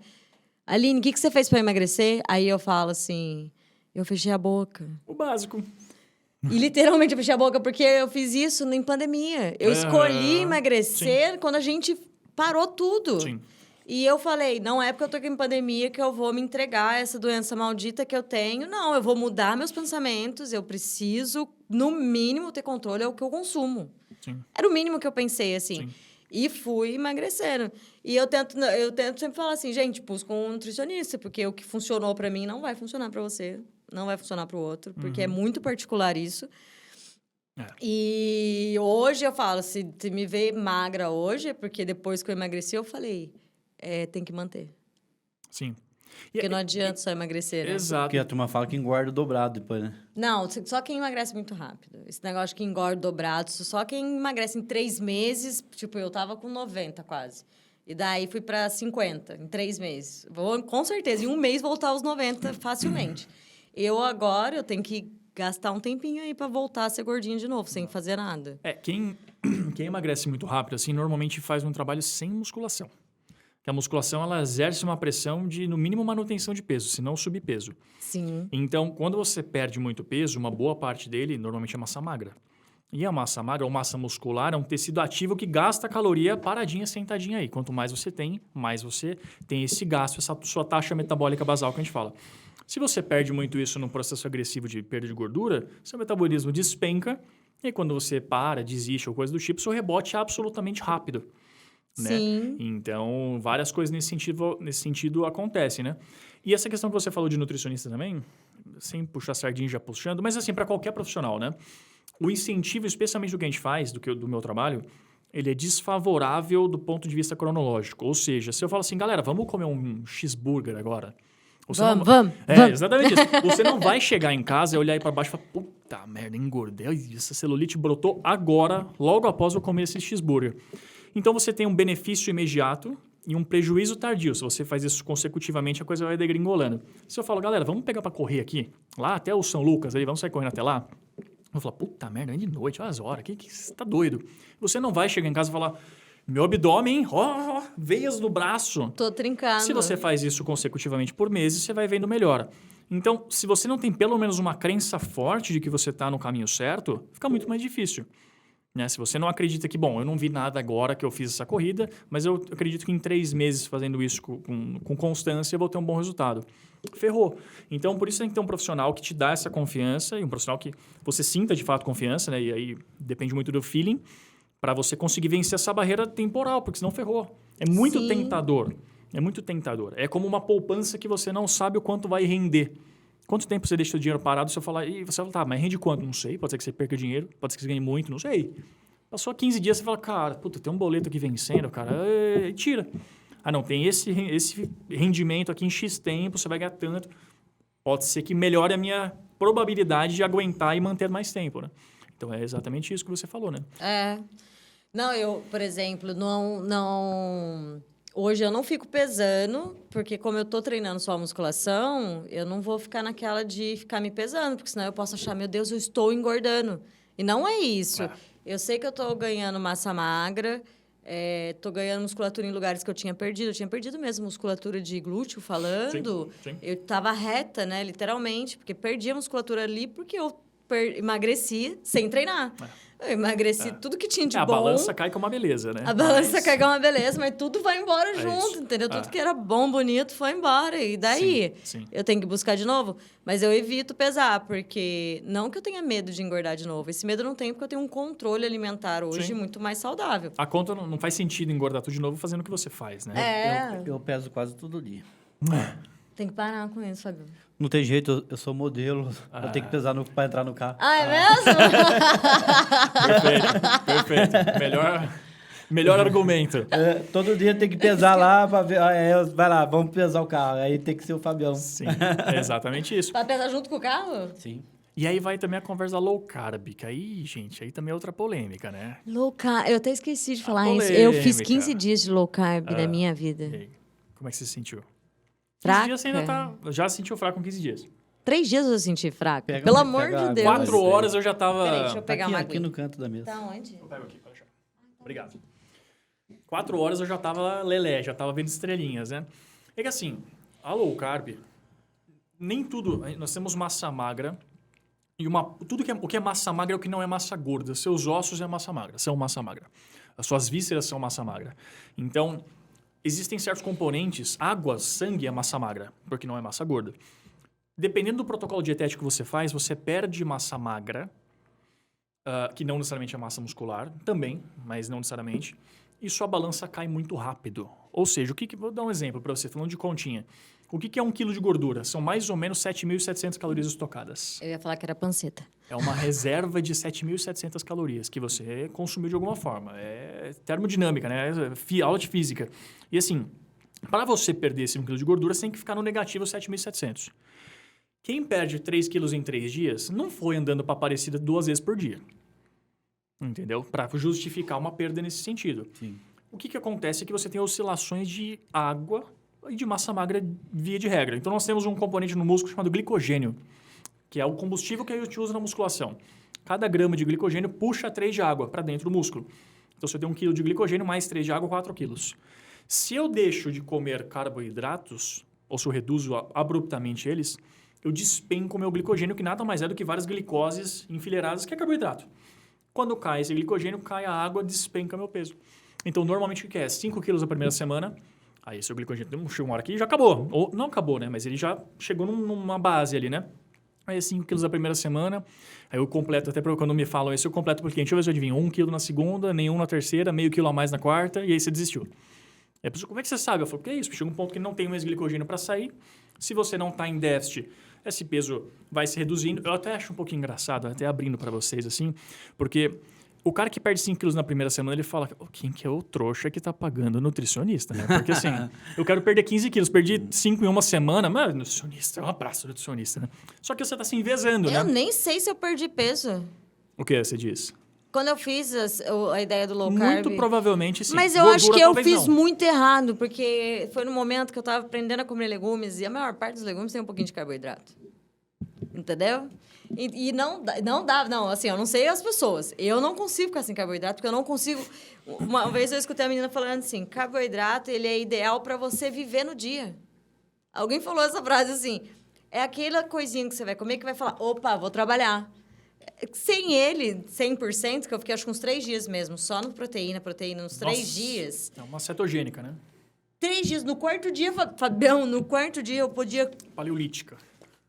Aline, o que você fez para emagrecer? Aí eu falo assim, eu fechei a boca. O básico. E literalmente eu fechei a boca porque eu fiz isso em pandemia. Eu escolhi emagrecer quando a gente parou tudo. Sim. E eu falei, não é porque eu tô aqui em pandemia que eu vou me entregar a essa doença maldita que eu tenho. Não, eu vou mudar meus pensamentos, eu preciso, no mínimo, ter controle ao que eu consumo. Sim. Era o mínimo que eu pensei, assim. Sim. E fui emagrecendo. E eu tento sempre falar assim, gente, busca um nutricionista, porque o que funcionou para mim não vai funcionar para você, não vai funcionar para o outro, porque é muito particular isso. E hoje eu falo, se me vê magra hoje, é porque depois que eu emagreci, eu falei, tem que manter. Sim. Porque não adianta só emagrecer, né? Exato. Porque a turma fala que engorda dobrado depois, né? Não, só quem emagrece muito rápido. Esse negócio que engorda dobrado, só quem emagrece em 3 meses, tipo, eu tava com 90 quase. E daí fui pra 50 em 3 meses. Vou, com certeza, em um mês voltar aos 90 facilmente. Eu tenho que gastar um tempinho aí pra voltar a ser gordinho de novo, sem fazer nada. Quem emagrece muito rápido, assim, normalmente faz um trabalho sem musculação. Que a musculação, ela exerce uma pressão de, no mínimo, manutenção de peso, se não subpeso. Sim. Então, quando você perde muito peso, uma boa parte dele, normalmente, é massa magra. E a massa magra, ou massa muscular, é um tecido ativo que gasta caloria paradinha, sentadinha aí. Quanto mais você tem esse gasto, essa sua taxa metabólica basal que a gente fala. Se você perde muito isso num processo agressivo de perda de gordura, seu metabolismo despenca, e aí quando você para, desiste ou coisa do tipo, seu rebote é absolutamente rápido. Né? Sim. Então, várias coisas nesse sentido acontecem, né? E essa questão que você falou de nutricionista também, sem puxar sardinha já puxando, mas assim, para qualquer profissional, né? O incentivo, especialmente do que a gente faz, do meu trabalho, ele é desfavorável do ponto de vista cronológico. Ou seja, se eu falo assim, galera, vamos comer um cheeseburger agora? Vamos. Exatamente isso. Você não vai chegar em casa e olhar aí para baixo e falar, puta merda, engordei, essa celulite brotou agora, logo após eu comer esse cheeseburger. Então, você tem um benefício imediato e um prejuízo tardio. Se você faz isso consecutivamente, a coisa vai degringolando. Se eu falo, galera, vamos pegar para correr aqui, lá até o São Lucas, ali, vamos sair correndo até lá. Eu vou falar, puta merda, é de noite, olha as horas, que você tá doido. Você não vai chegar em casa e falar, meu abdômen, veias no braço. Tô trincando. Se você faz isso consecutivamente por meses, você vai vendo melhora. Então, se você não tem pelo menos uma crença forte de que você está no caminho certo, fica muito mais difícil. Né? Se você não acredita que, bom, eu não vi nada agora que eu fiz essa corrida, mas eu acredito que em 3 meses fazendo isso com constância eu vou ter um bom resultado. Ferrou. Então, por isso tem que ter um profissional que te dá essa confiança e um profissional que você sinta de fato confiança, né? E aí depende muito do feeling, para você conseguir vencer essa barreira temporal, porque senão ferrou. É muito tentador. É muito tentador. É como uma poupança que você não sabe o quanto vai render. Quanto tempo você deixa o dinheiro parado, você fala, e você fala, tá, mas rende quanto? Não sei, pode ser que você perca dinheiro, pode ser que você ganhe muito, não sei. Passou 15 dias, você fala, cara, puta, tem um boleto aqui vencendo, cara, e tira. Ah, não, tem esse rendimento aqui em X tempo, você vai ganhar tanto. Pode ser que melhore a minha probabilidade de aguentar e manter mais tempo, né? Então, é exatamente isso que você falou, né? Não, eu, por exemplo, não... Hoje eu não fico pesando, porque como eu tô treinando só a musculação, eu não vou ficar naquela de ficar me pesando, porque senão eu posso achar, meu Deus, eu estou engordando. E não é isso. Eu sei que eu tô ganhando massa magra, tô ganhando musculatura em lugares que eu tinha perdido. Eu tinha perdido mesmo musculatura de glúteo, falando. Sim. Eu tava reta, né, literalmente, porque perdi a musculatura ali porque eu emagreci sem treinar. Eu emagreci tudo que tinha de bom. A balança cai com uma beleza, né? A balança cai com uma beleza, mas tudo vai embora junto, isso. entendeu? Tudo que era bom, bonito, foi embora. E daí? Sim. Eu tenho que buscar de novo. Mas eu evito pesar, porque não que eu tenha medo de engordar de novo. Esse medo eu não tenho, porque eu tenho um controle alimentar hoje muito mais saudável. A conta não faz sentido engordar tudo de novo fazendo o que você faz, né? Eu peso quase todo dia. Tem que parar com isso, Fabio. Não tem jeito, eu sou modelo, eu tenho que pesar para entrar no carro. Ah, é mesmo? Perfeito. Melhor argumento. Todo dia tem que pesar lá para ver. Vai lá, vamos pesar o carro. Aí tem que ser o Fabião. Sim, é exatamente isso. Pra pesar junto com o carro? Sim. E aí vai também a conversa low carb, que aí, gente, aí também é outra polêmica, né? Low carb. Eu até esqueci de falar isso. polêmica. Eu fiz 15 dias de low carb na minha vida. E aí, como é que você se sentiu? Fraca. 15 dias você ainda tá... Já sentiu fraco com 15 dias. 3 dias eu senti fraca. Pega Pelo uma- amor pega de água. Deus. 4 horas eu já tava... Peraí, deixa eu pegar uma aqui aguinha. no canto da mesa. Tá onde? Eu pego aqui, pode deixar. Obrigado. 4 horas eu já tava lelé, já tava vendo estrelinhas, né? É que assim, a low carb, nem tudo... Nós temos massa magra e o que é massa magra é o que não é massa gorda. Seus ossos são massa magra. As suas vísceras são massa magra. Então, existem certos componentes, água, sangue é massa magra, porque não é massa gorda. Dependendo do protocolo dietético que você faz, você perde massa magra, que não necessariamente é massa muscular, também, mas não necessariamente, e sua balança cai muito rápido. Ou seja, vou dar um exemplo para você, falando de continha. O que é 1 quilo de gordura? São mais ou menos 7.700 calorias estocadas. Eu ia falar que era panceta. É uma reserva de 7.700 calorias que você consumiu de alguma forma. É termodinâmica, né? Aula de física. E assim, para você perder esse 1 quilo de gordura, você tem que ficar no negativo 7.700. Quem perde 3 quilos em 3 dias não foi andando para Aparecida 2 vezes por dia. Entendeu? Para justificar uma perda nesse sentido. Sim. O que acontece é que você tem oscilações de água e de massa magra via de regra. Então, nós temos um componente no músculo chamado glicogênio, que é o combustível que a gente usa na musculação. Cada grama de glicogênio puxa 3 de água para dentro do músculo. Então, você tem 1 quilo de glicogênio mais 3 de água, 4 quilos. Se eu deixo de comer carboidratos, ou se eu reduzo abruptamente eles, eu despenco o meu glicogênio, que nada mais é do que várias glicoses enfileiradas, que é carboidrato. Quando cai esse glicogênio, cai a água, despenca meu peso. Então, normalmente, o que é? 5 quilos a primeira semana, aí seu glicogênio chegou uma hora aqui e já acabou. Ou não acabou, né? Mas ele já chegou numa base ali, né? Aí 5 quilos a primeira semana, aí eu completo, até quando me falam isso, eu completo por cliente. Deixa eu ver se eu adivinho. 1 quilo na segunda, nenhum na terceira, meio quilo a mais na quarta, e aí você desistiu. E a pessoa, como é que você sabe? Eu falo, porque é isso, chega um ponto que não tem mais glicogênio para sair. Se você não está em déficit, esse peso vai se reduzindo. Eu até acho um pouquinho engraçado, até abrindo para vocês assim, porque o cara que perde 5 quilos na primeira semana, ele fala, quem que é o trouxa que tá pagando o nutricionista, né? Porque assim, eu quero perder 15 quilos, perdi 5 em uma semana, mas nutricionista, é um abraço nutricionista, né? Só que você tá se envezando, né? Eu nem sei se eu perdi peso. O que você diz? Quando eu fiz a ideia do low carb... Muito provavelmente sim. Mas eu Gordura, acho que eu talvez fiz não. muito errado, porque foi no momento que eu estava aprendendo a comer legumes, e a maior parte dos legumes tem um pouquinho de carboidrato. Entendeu? E não dá, assim, eu não sei as pessoas. Eu não consigo ficar sem carboidrato, porque eu não consigo... Uma vez eu escutei a menina falando assim, carboidrato, ele é ideal para você viver no dia. Alguém falou essa frase assim, é aquela coisinha que você vai comer que vai falar, opa, vou trabalhar. Sem ele, 100%, que eu fiquei acho que uns 3 dias mesmo, só no proteína nos 3 dias. É uma cetogênica, né? 3 dias. No quarto dia, Fabião, no quarto dia eu podia... Paleolítica.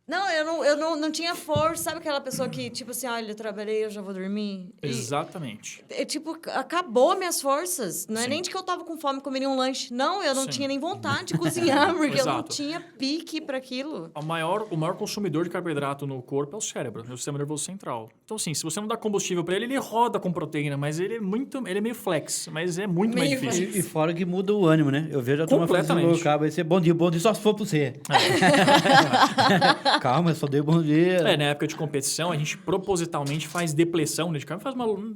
Não, eu não tinha força. Sabe aquela pessoa que, tipo assim, olha, eu trabalhei, eu já vou dormir? Exatamente. Tipo, acabou minhas forças. Não é Sim. nem de que eu tava com fome e comeria um lanche. Não, eu não Sim. tinha nem vontade de cozinhar, porque eu não Exato. tinha pique para aquilo. O maior consumidor de carboidrato no corpo é o cérebro, é o sistema nervoso central. Então, assim, se você não dá combustível para ele, ele roda com proteína, mas ele é meio flex, mas é muito mais Meio difícil. E fora que muda o ânimo, né? Eu vejo a turma fazendo low carb, aí você, bom dia, só se for pra você. Calma, eu só dei bom dia. Na época de competição, a gente propositalmente faz depressão, né, de carbo,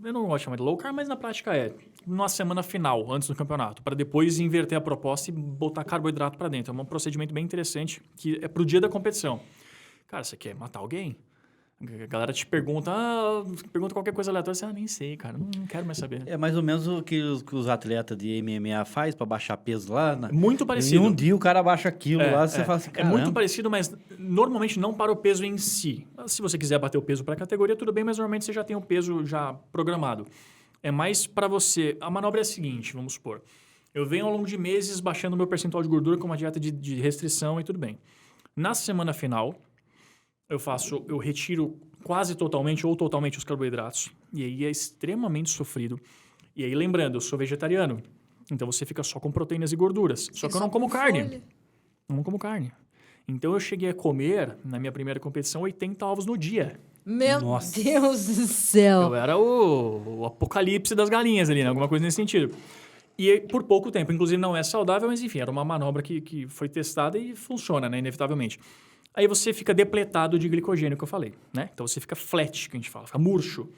eu não gosto de chamar de low carb, mas na prática é numa semana final, antes do campeonato, para depois inverter a proposta e botar carboidrato para dentro. É um procedimento bem interessante, que é pro dia da competição. Cara, você quer matar alguém? A galera te pergunta qualquer coisa aleatória, você, nem sei, cara, não quero mais saber. É mais ou menos o que os atletas de MMA faz para baixar peso lá. Né? Muito parecido. Em um dia o cara baixa aquilo lá, você fala assim, é muito parecido, mas normalmente não para o peso em si. Se você quiser bater o peso para a categoria, tudo bem, mas normalmente você já tem o peso já programado. É mais para você... A manobra é a seguinte, vamos supor. Eu venho ao longo de meses baixando meu percentual de gordura com uma dieta de restrição e tudo bem. Na semana final... eu retiro quase totalmente ou totalmente os carboidratos. E aí é extremamente sofrido. E aí, lembrando, eu sou vegetariano. Então, você fica só com proteínas e gorduras. Só que eu não como carne. Não como carne. Então, eu cheguei a comer, na minha primeira competição, 80 ovos no dia. Meu Nossa. Deus do céu. Eu era o apocalipse das galinhas ali, né? Alguma coisa nesse sentido. E por pouco tempo. Inclusive, não é saudável, mas enfim, era uma manobra que foi testada e funciona, né? Inevitavelmente. Aí você fica depletado de glicogênio, que eu falei, né? Então você fica flat, que a gente fala, fica murcho.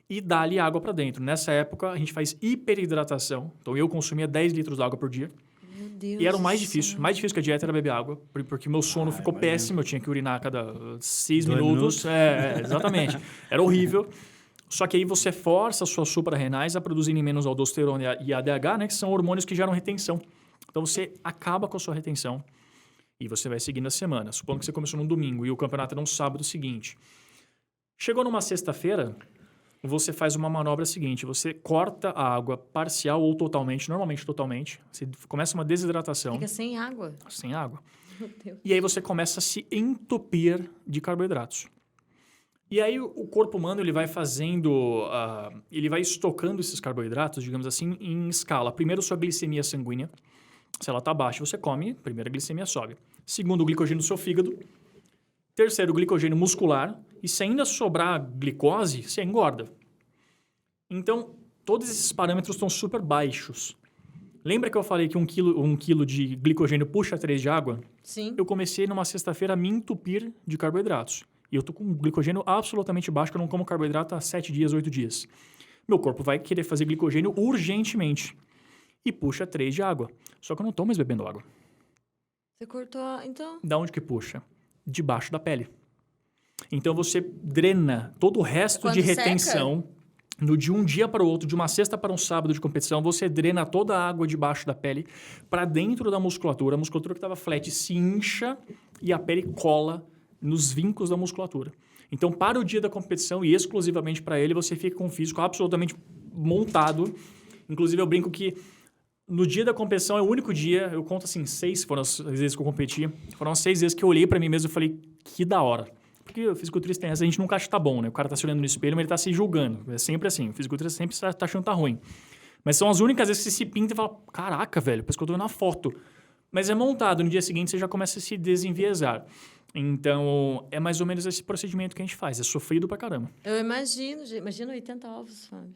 E dá-lhe água para dentro. Nessa época, a gente faz hiperidratação. Então eu consumia 10 litros de água por dia. Meu Deus. E era o mais difícil. Mais difícil que a dieta era beber água, porque meu sono ficou péssimo. Eu tinha que urinar a cada 6 minutos. Exatamente. Era horrível. Só que aí você força as suas suprarrenais a produzirem menos aldosterona e ADH, né? Que são hormônios que geram retenção. Então você acaba com a sua retenção. E você vai seguindo a semana. Supondo que você começou num domingo e o campeonato era no sábado seguinte. Chegou numa sexta-feira, você faz uma manobra seguinte. Você corta a água parcial ou totalmente, normalmente totalmente. Você começa uma desidratação. Fica sem água. Sem água. Meu Deus. E aí você começa a se entupir de carboidratos. E aí o corpo humano ele vai fazendo, ele vai estocando esses carboidratos, digamos assim, em escala. Primeiro sua glicemia sanguínea. Se ela está baixa, você come, primeiro a glicemia sobe. Segundo, o glicogênio no seu fígado. Terceiro, o glicogênio muscular. E se ainda sobrar glicose, você engorda. Então, todos esses parâmetros estão super baixos. Lembra que eu falei que 1 quilo de glicogênio puxa 3 de água? Sim. Eu comecei numa sexta-feira a me entupir de carboidratos. E eu tô com glicogênio absolutamente baixo, que eu não como carboidrato há 7 dias, 8 dias. Meu corpo vai querer fazer glicogênio urgentemente. E puxa 3 de água. Só que eu não tô mais bebendo água. Você cortou, então? Da onde que puxa? Debaixo da pele. Então você drena todo o resto Quando de retenção. seca? De um dia para o outro, de uma sexta para um sábado de competição, você drena toda a água debaixo da pele para dentro da musculatura. A musculatura que estava flat se incha e a pele cola nos vincos da musculatura. Então, para o dia da competição e exclusivamente para ele, você fica com um físico absolutamente montado. Inclusive, eu brinco que no dia da competição é o único dia, eu conto assim, 6 foram as vezes que eu competi. Foram 6 vezes que eu olhei para mim mesmo e falei, que da hora. Porque o fisiculturista tem essa, a gente nunca acha que tá bom, né? O cara tá se olhando no espelho, mas ele tá se julgando. É sempre assim. O fisiculturista sempre tá achando que tá ruim. Mas são as únicas vezes que você se pinta e fala, caraca, velho, parece que eu tô vendo na foto. Mas é montado. No dia seguinte, você já começa a se desenviesar. Então, é mais ou menos esse procedimento que a gente faz. É sofrido pra caramba. Eu imagino, gente. Imagina 80 ovos, Fábio.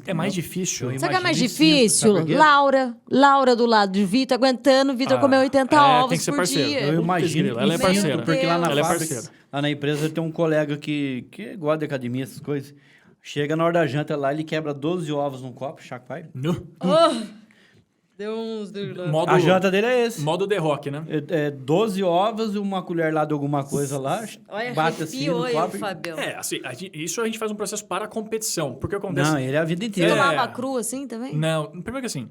É mais difícil. Sabe o que é mais Imagine difícil? sabe por quê? Laura do lado de Vitor, aguentando o Vitor comer 80 ovos tem que ser por parceiro. dia. Eu imagino. Ela é Meu parceira. Porque lá na Ela é fábrica, parceira. lá na empresa, tem um colega que gosta de academia, essas coisas. Chega na hora da janta lá, ele quebra 12 ovos num copo, chacoalha. Deu uns... Modo, A janta dele é esse. modo The Rock, né? É 12 ovos e uma colher lá de alguma coisa lá, Olha, bate assim no arrepiou eu, copo. Fabião. Assim, isso a gente faz um processo para a competição. Porque acontece... Não, ele é a vida Você inteira. tomava cru assim também? Não, primeiro que assim,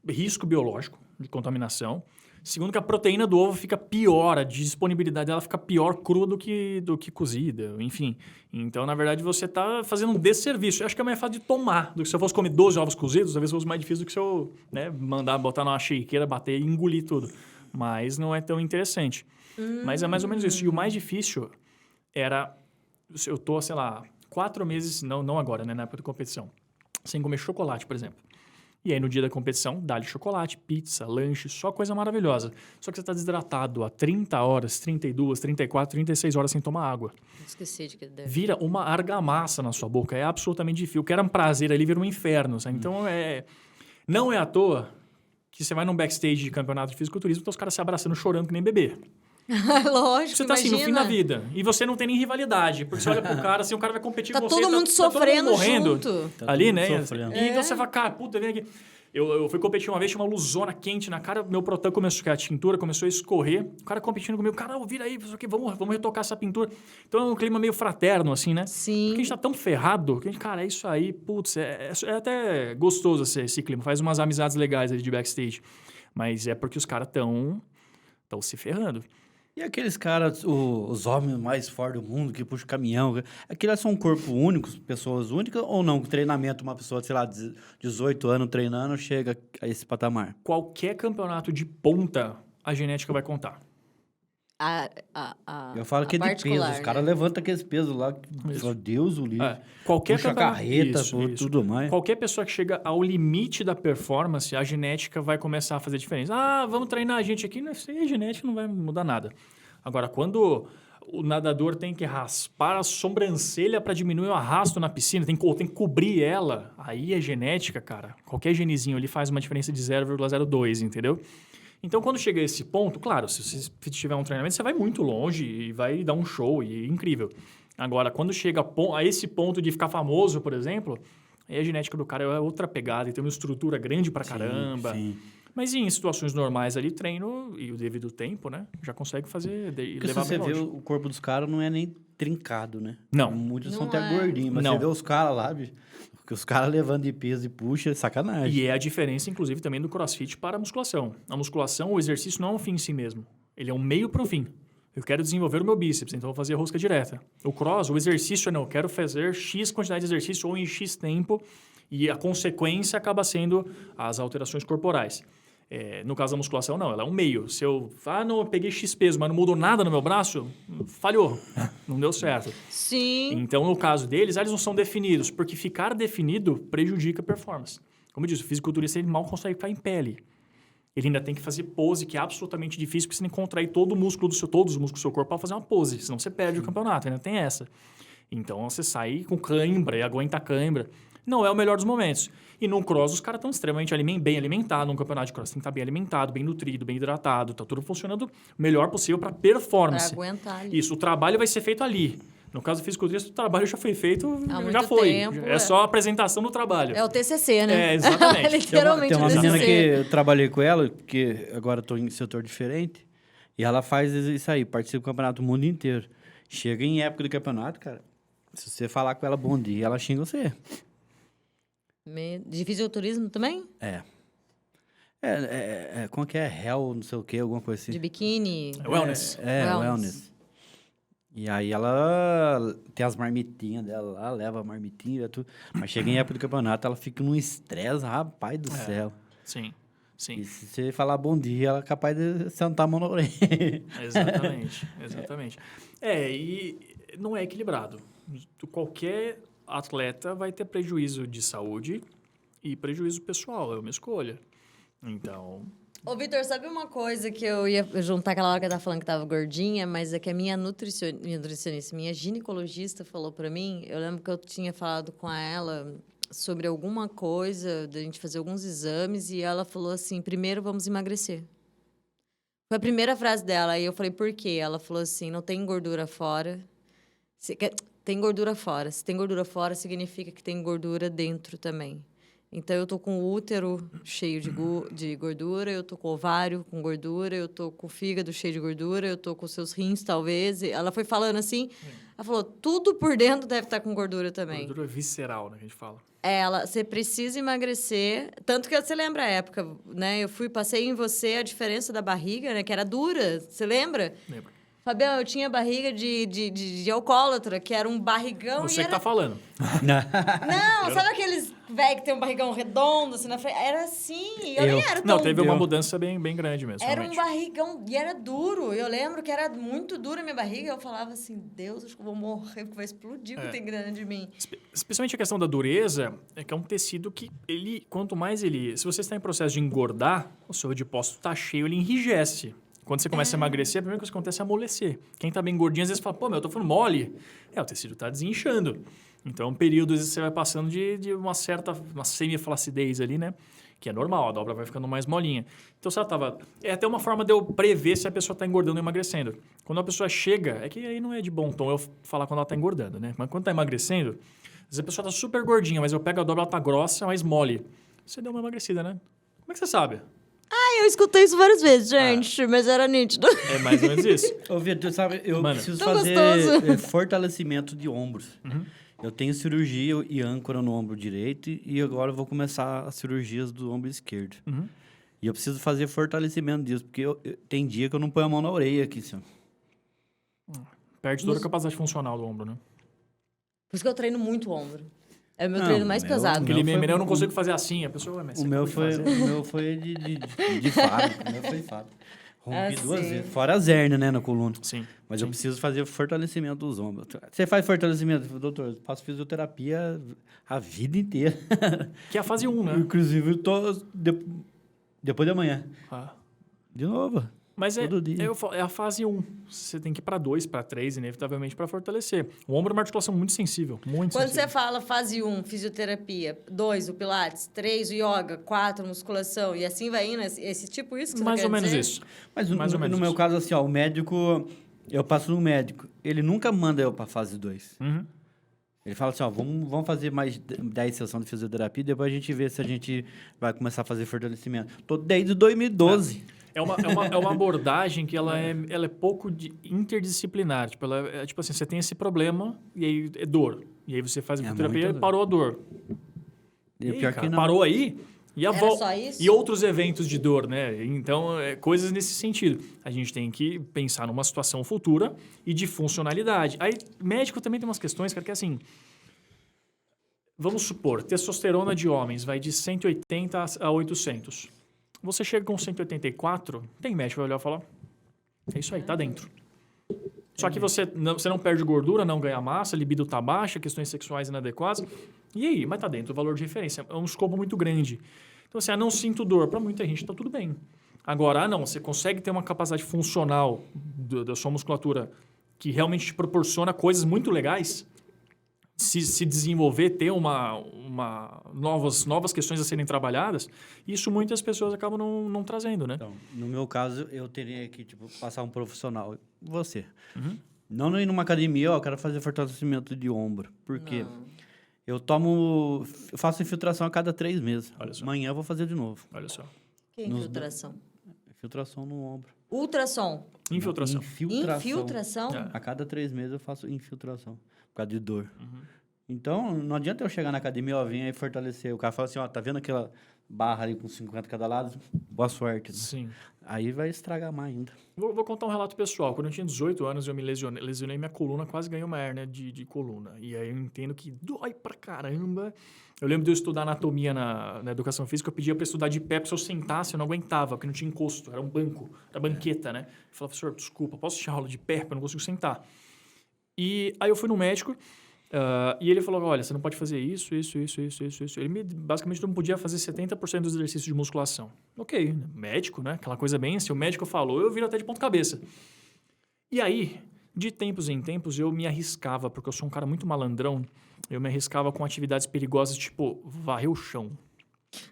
risco biológico de contaminação. Segundo que a proteína do ovo fica pior, a disponibilidade dela fica pior crua do que cozida, enfim. Então, na verdade, você está fazendo um desserviço. Eu acho que é mais fácil de tomar do que se eu fosse comer 12 ovos cozidos, talvez fosse mais difícil do que se eu mandar botar numa shakeira, bater e engolir tudo. Mas não é tão interessante. Mas é mais ou menos isso. E o mais difícil era... Eu tô, sei lá, 4 meses, não agora, né, na época da competição, sem comer chocolate, por exemplo. E aí, no dia da competição, dá-lhe chocolate, pizza, lanche, só coisa maravilhosa. Só que você está desidratado há 30 horas, 32, 34, 36 horas sem tomar água. Esqueci de que deve. Vira uma argamassa na sua boca. É absolutamente difícil. O que era um prazer ali vira um inferno. Sabe? Então, não é à toa que você vai num backstage de campeonato de fisiculturismo e tá os caras se abraçando, chorando que nem bebê. Lógico, Você tá assim, no fim imagina. da vida. E você não tem nem rivalidade. Porque você olha pro cara, assim, o cara vai competir Tá com você. todo mundo sofrendo morrendo junto. Tá ali, todo né? mundo sofrendo. E então você fala, cara, puta, vem aqui. Eu fui competir uma vez, tinha uma luzona quente na cara, meu protan começou, que a tintura começou a escorrer. O cara competindo comigo, cara, vira aí, vamos retocar essa pintura. Então é um clima meio fraterno, assim, né? Sim. Porque a gente tá tão ferrado que a gente, cara, é isso aí, putz, é até gostoso esse clima. Faz umas amizades legais ali de backstage. Mas é porque os caras estão se ferrando. E aqueles caras, os homens mais fortes do mundo, que puxam caminhão, aqueles são um corpo único, pessoas únicas, ou não? Treinamento, uma pessoa, sei lá, 18 anos treinando, chega a esse patamar. Qualquer campeonato de ponta, a genética vai contar. Eu falo que é de peso, os caras levantam aqueles pesos lá, só Deus o livre. Qualquer Puxa campeonato- carreta, Isso, isso. tudo mais. Qualquer pessoa que chega ao limite da performance, a genética vai começar a fazer diferença. Ah, vamos treinar a gente aqui, não sei, a genética não vai mudar nada. Agora, quando o nadador tem que raspar a sobrancelha para diminuir o arrasto na piscina, tem que cobrir ela, aí é genética, cara. Qualquer genezinho ali faz uma diferença de 0,02, entendeu? Então, quando chega a esse ponto, claro, se você tiver um treinamento, você vai muito longe e vai dar um show, e é incrível. Agora, quando chega a esse ponto de ficar famoso, por exemplo, aí a genética do cara é outra pegada, e tem uma estrutura grande pra caramba. Sim. Mas em situações normais ali, treino e o devido tempo, né? Já consegue fazer e Porque se levar você bem vê, longe. o corpo dos caras não é nem trincado, né? Não. Muitos são Não até é. gordinhos, mas Não. você vê os caras lá, bicho, que os caras levando de peso e puxa, é sacanagem. E é a diferença, inclusive, também do crossfit para a musculação. A musculação, o exercício não é um fim em si mesmo. Ele é um meio para um fim. Eu quero desenvolver o meu bíceps, então eu vou fazer rosca direta. O cross, o exercício é não, eu quero fazer X quantidade de exercício ou em X tempo, e a consequência acaba sendo as alterações corporais. No caso da musculação, não, ela é um meio. Se eu não, eu peguei X peso, mas não mudou nada no meu braço, falhou, não deu certo. Sim. Então, no caso deles, eles não são definidos, porque ficar definido prejudica a performance. Como eu disse, o fisiculturista ele mal consegue ficar em pele. Ele ainda tem que fazer pose, que é absolutamente difícil, porque você tem que contrair todos os músculos do seu corpo para fazer uma pose, senão você perde o campeonato, ainda tem essa. Então, você sai com cãibra e aguenta a cãibra. Não é o melhor dos momentos. E no cross, os caras estão extremamente bem alimentados. Num campeonato de cross, tem que estar bem alimentado, bem nutrido, bem hidratado. Tá tudo funcionando o melhor possível para performance. Para aguentar ali. Isso, o trabalho vai ser feito ali. No caso do fisiculturista, o trabalho já foi feito, Há já muito foi. tempo, É só a apresentação do trabalho. É o TCC, né? É, exatamente. Literalmente Tem uma o TCC. menina que eu trabalhei com ela, que agora estou em setor diferente, e ela faz isso aí, participa do campeonato do mundo inteiro. Chega em época do campeonato, cara, se você falar com ela bom dia, ela xinga você. De fisiculturismo também? Como que é? Hell, não sei o que, alguma coisa assim. De biquíni? Wellness. Wellness. E aí ela tem as marmitinhas dela lá, leva a marmitinha e tudo. Mas chega em época do campeonato, ela fica num estresse, rapaz do céu. Sim. E se você falar bom dia, ela é capaz de sentar a mão na orelha. Exatamente. E não é equilibrado. Qualquer atleta vai ter prejuízo de saúde e prejuízo pessoal, é uma escolha. Então... Ô, Vitor, sabe uma coisa que eu ia juntar aquela hora que eu tava falando que tava gordinha, mas é que a minha nutricionista, minha ginecologista falou pra mim, eu lembro que eu tinha falado com ela sobre alguma coisa, da gente fazer alguns exames, e ela falou assim, primeiro vamos emagrecer. Foi a primeira frase dela, aí eu falei, por quê? Ela falou assim, não tem gordura fora. Tem gordura fora. Se tem gordura fora, significa que tem gordura dentro também. Então, eu tô com o útero cheio de gordura, eu tô com o ovário com gordura, eu tô com o fígado cheio de gordura, eu tô com os seus rins, talvez. E ela foi falando assim, ela falou, tudo por dentro deve estar com gordura também. Gordura visceral, né, que a gente fala. Você precisa emagrecer. Tanto que você lembra a época, né? Passei em você a diferença da barriga, né? Que era dura, você lembra? Lembro. Fabião, eu tinha barriga de alcoólatra, que era um barrigão. Você que tá falando. Não, sabe aqueles velho que tem um barrigão redondo assim na frente? Era assim, eu nem era tão... Não, teve uma mudança bem grande mesmo. Era realmente. um barrigão, e era duro. Eu lembro que era muito dura a minha barriga. Eu falava assim, Deus, acho que eu vou morrer, porque vai explodir o que tem grande de mim. Especialmente a questão da dureza, é que é um tecido que quanto mais ele... Se você está em processo de engordar, o seu adipócito está cheio, ele enrijece. Quando você começa a emagrecer, a primeira coisa que acontece é amolecer. Quem tá bem gordinho, às vezes fala, pô, eu tô ficando mole. O tecido tá desinchando. Então, é um período, às vezes, você vai passando de uma semiflacidez ali, né? Que é normal, a dobra vai ficando mais molinha. Então, se ela tava... É até uma forma de eu prever se a pessoa tá engordando ou emagrecendo. Quando a pessoa chega... É que aí não é de bom tom eu falar quando ela tá engordando, né? Mas quando tá emagrecendo, às vezes a pessoa tá super gordinha, mas eu pego a dobra, ela tá grossa, mais mole. Você deu uma emagrecida, né? Como é que você sabe? Eu escutei isso várias vezes, gente, mas era nítido. É mais ou menos isso. Ô, Vitor, sabe, eu preciso Tão fazer gostoso. fortalecimento de ombros. Uhum. Eu tenho cirurgia e âncora no ombro direito e agora eu vou começar as cirurgias do ombro esquerdo. Uhum. E eu preciso fazer fortalecimento disso, porque tem dia que eu não ponho a mão na orelha aqui, assim. Perde toda a capacidade funcional do ombro, né? Por isso que eu treino muito o ombro. É o meu treino mais pesado. Aquele meme, eu não consigo fazer assim. A pessoa, mas O meu foi de fábrica. O meu foi fábrica. Rompi 2 vezes. Fora as hérnias, né, na coluna. Sim. Mas eu preciso fazer fortalecimento dos ombros. Você faz fortalecimento? Doutor, eu faço fisioterapia a vida inteira. Que é a fase 1, né? Inclusive, eu tô depois de amanhã. Ah. De novo. Mas todo dia. É a fase 1. Você tem que ir para 2, para 3, inevitavelmente, para fortalecer. O ombro é uma articulação muito sensível. Muito Quando sensível. você fala fase 1, fisioterapia, 2, o pilates, 3, o yoga, 4, musculação, e assim vai indo, esse tipo isso que você Mais quer ou menos dizer? isso. Mas Mais ou menos no meu isso. caso, assim, ó, o médico... Eu passo no médico. Ele nunca manda eu para fase 2. Uhum. Ele fala assim, ó, vamos fazer mais 10 sessões de fisioterapia e depois a gente vê se a gente vai começar a fazer fortalecimento. Tô desde 2012. É uma abordagem que ela é pouco interdisciplinar. Tipo, tipo assim, você tem esse problema e aí é dor. E aí você faz a fisioterapia e muita dor. parou a dor. E aí, pior cara, que não. parou aí e a Era volta. só isso? E outros eventos de dor, né? Então, coisas nesse sentido. A gente tem que pensar numa situação futura e de funcionalidade. Aí, médico também tem umas questões, cara, que é assim... Vamos supor, testosterona de homens vai de 180 a 800. Você chega com 184, tem médico que vai olhar e falar, é isso aí, tá dentro. Só que você não perde gordura, não ganha massa, a libido tá baixa, questões sexuais inadequadas. E aí? Mas tá dentro do valor de referência. É um escopo muito grande. Então, assim, não sinto dor. Para muita gente tá tudo bem. Agora, não, você consegue ter uma capacidade funcional da sua musculatura que realmente te proporciona coisas muito legais, se desenvolver, ter novas questões a serem trabalhadas, isso muitas pessoas acabam não trazendo, né? Então, no meu caso, eu teria que passar um profissional. Você. Uhum. Não ir numa academia, eu quero fazer fortalecimento de ombro. Por quê? Eu faço infiltração a cada 3 meses. Olha só. Amanhã eu vou fazer de novo. Olha só. Que infiltração? Infiltração no ombro. Ultrassom? Infiltração. Infiltração? É. A cada 3 meses eu faço infiltração. Por causa de dor. Uhum. Então, não adianta eu chegar na academia, ó, vim aí fortalecer. O cara fala assim, ó, tá vendo aquela barra ali com 50 cada lado? Boa sorte. Né? Sim. Aí vai estragar mais ainda. Vou contar um relato pessoal. Quando eu tinha 18 anos, eu me lesionei minha coluna, quase ganhei uma hérnia de coluna. E aí eu entendo que dói pra caramba. Eu lembro de eu estudar anatomia na educação física, eu pedia pra estudar de pé, porque se eu sentasse eu não aguentava, porque não tinha encosto, era um banco, era banqueta, né? Eu falava, professor, desculpa, posso tirar aula de pé, porque eu não consigo sentar. E aí eu fui no médico, e ele falou, olha, você não pode fazer isso. Ele basicamente não podia fazer 70% dos exercícios de musculação. Ok, médico, né? Aquela coisa bem, se o médico falou, eu viro até de ponta cabeça. E aí, de tempos em tempos, eu me arriscava, porque eu sou um cara muito malandrão, eu me arriscava com atividades perigosas, tipo varrer o chão,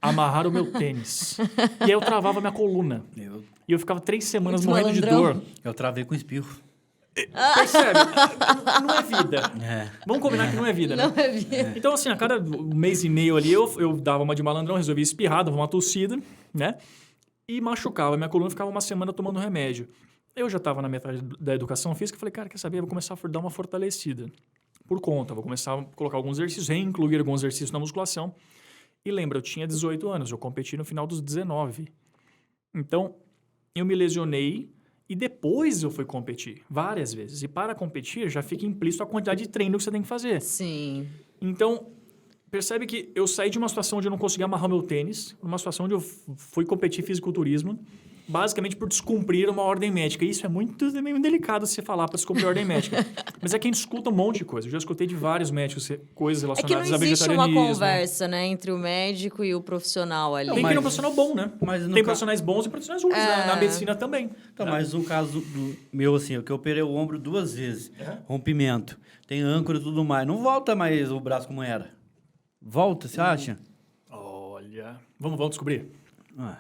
amarrar o meu tênis. E aí eu travava minha coluna. E eu ficava 3 semanas Muito morrendo malandrão. de dor. Eu travei com espirro. Percebe? Não é vida. É. Vamos combinar que não é vida, né? Não é vida. Então, assim, a cada mês e meio ali, eu dava uma de malandrão, resolvia espirrar, dava uma tossida, né? E machucava. Minha coluna ficava uma semana tomando remédio. Eu já estava na metade da educação física e falei, cara, quer saber? Eu vou começar a dar uma fortalecida. Por conta, vou começar a colocar alguns exercícios, reincluir alguns exercícios na musculação. E lembra, eu tinha 18 anos, eu competi no final dos 19. Então, eu me lesionei e depois eu fui competir várias vezes. E para competir, já fica implícito a quantidade de treino que você tem que fazer. Sim. Então, percebe que eu saí de uma situação onde eu não conseguia amarrar meu tênis, numa situação onde eu fui competir fisiculturismo, basicamente por descumprir uma ordem médica. E isso é meio delicado se falar para descumprir a ordem médica. Mas é que a gente escuta um monte de coisa. Eu já escutei de vários médicos coisas É que relacionadas não a existe vegetarianismo. uma conversa, né, entre o médico e o profissional ali. Tem que ter um profissional bom, né? Mas no Tem ca- profissionais bons e profissionais ruins, né? Na medicina também. Então, né? mas no caso meu, assim, que eu operei o ombro 2 vezes, rompimento, tem âncora e tudo mais, não volta mais o braço como era. Volta, você acha? Olha... Vamos descobrir.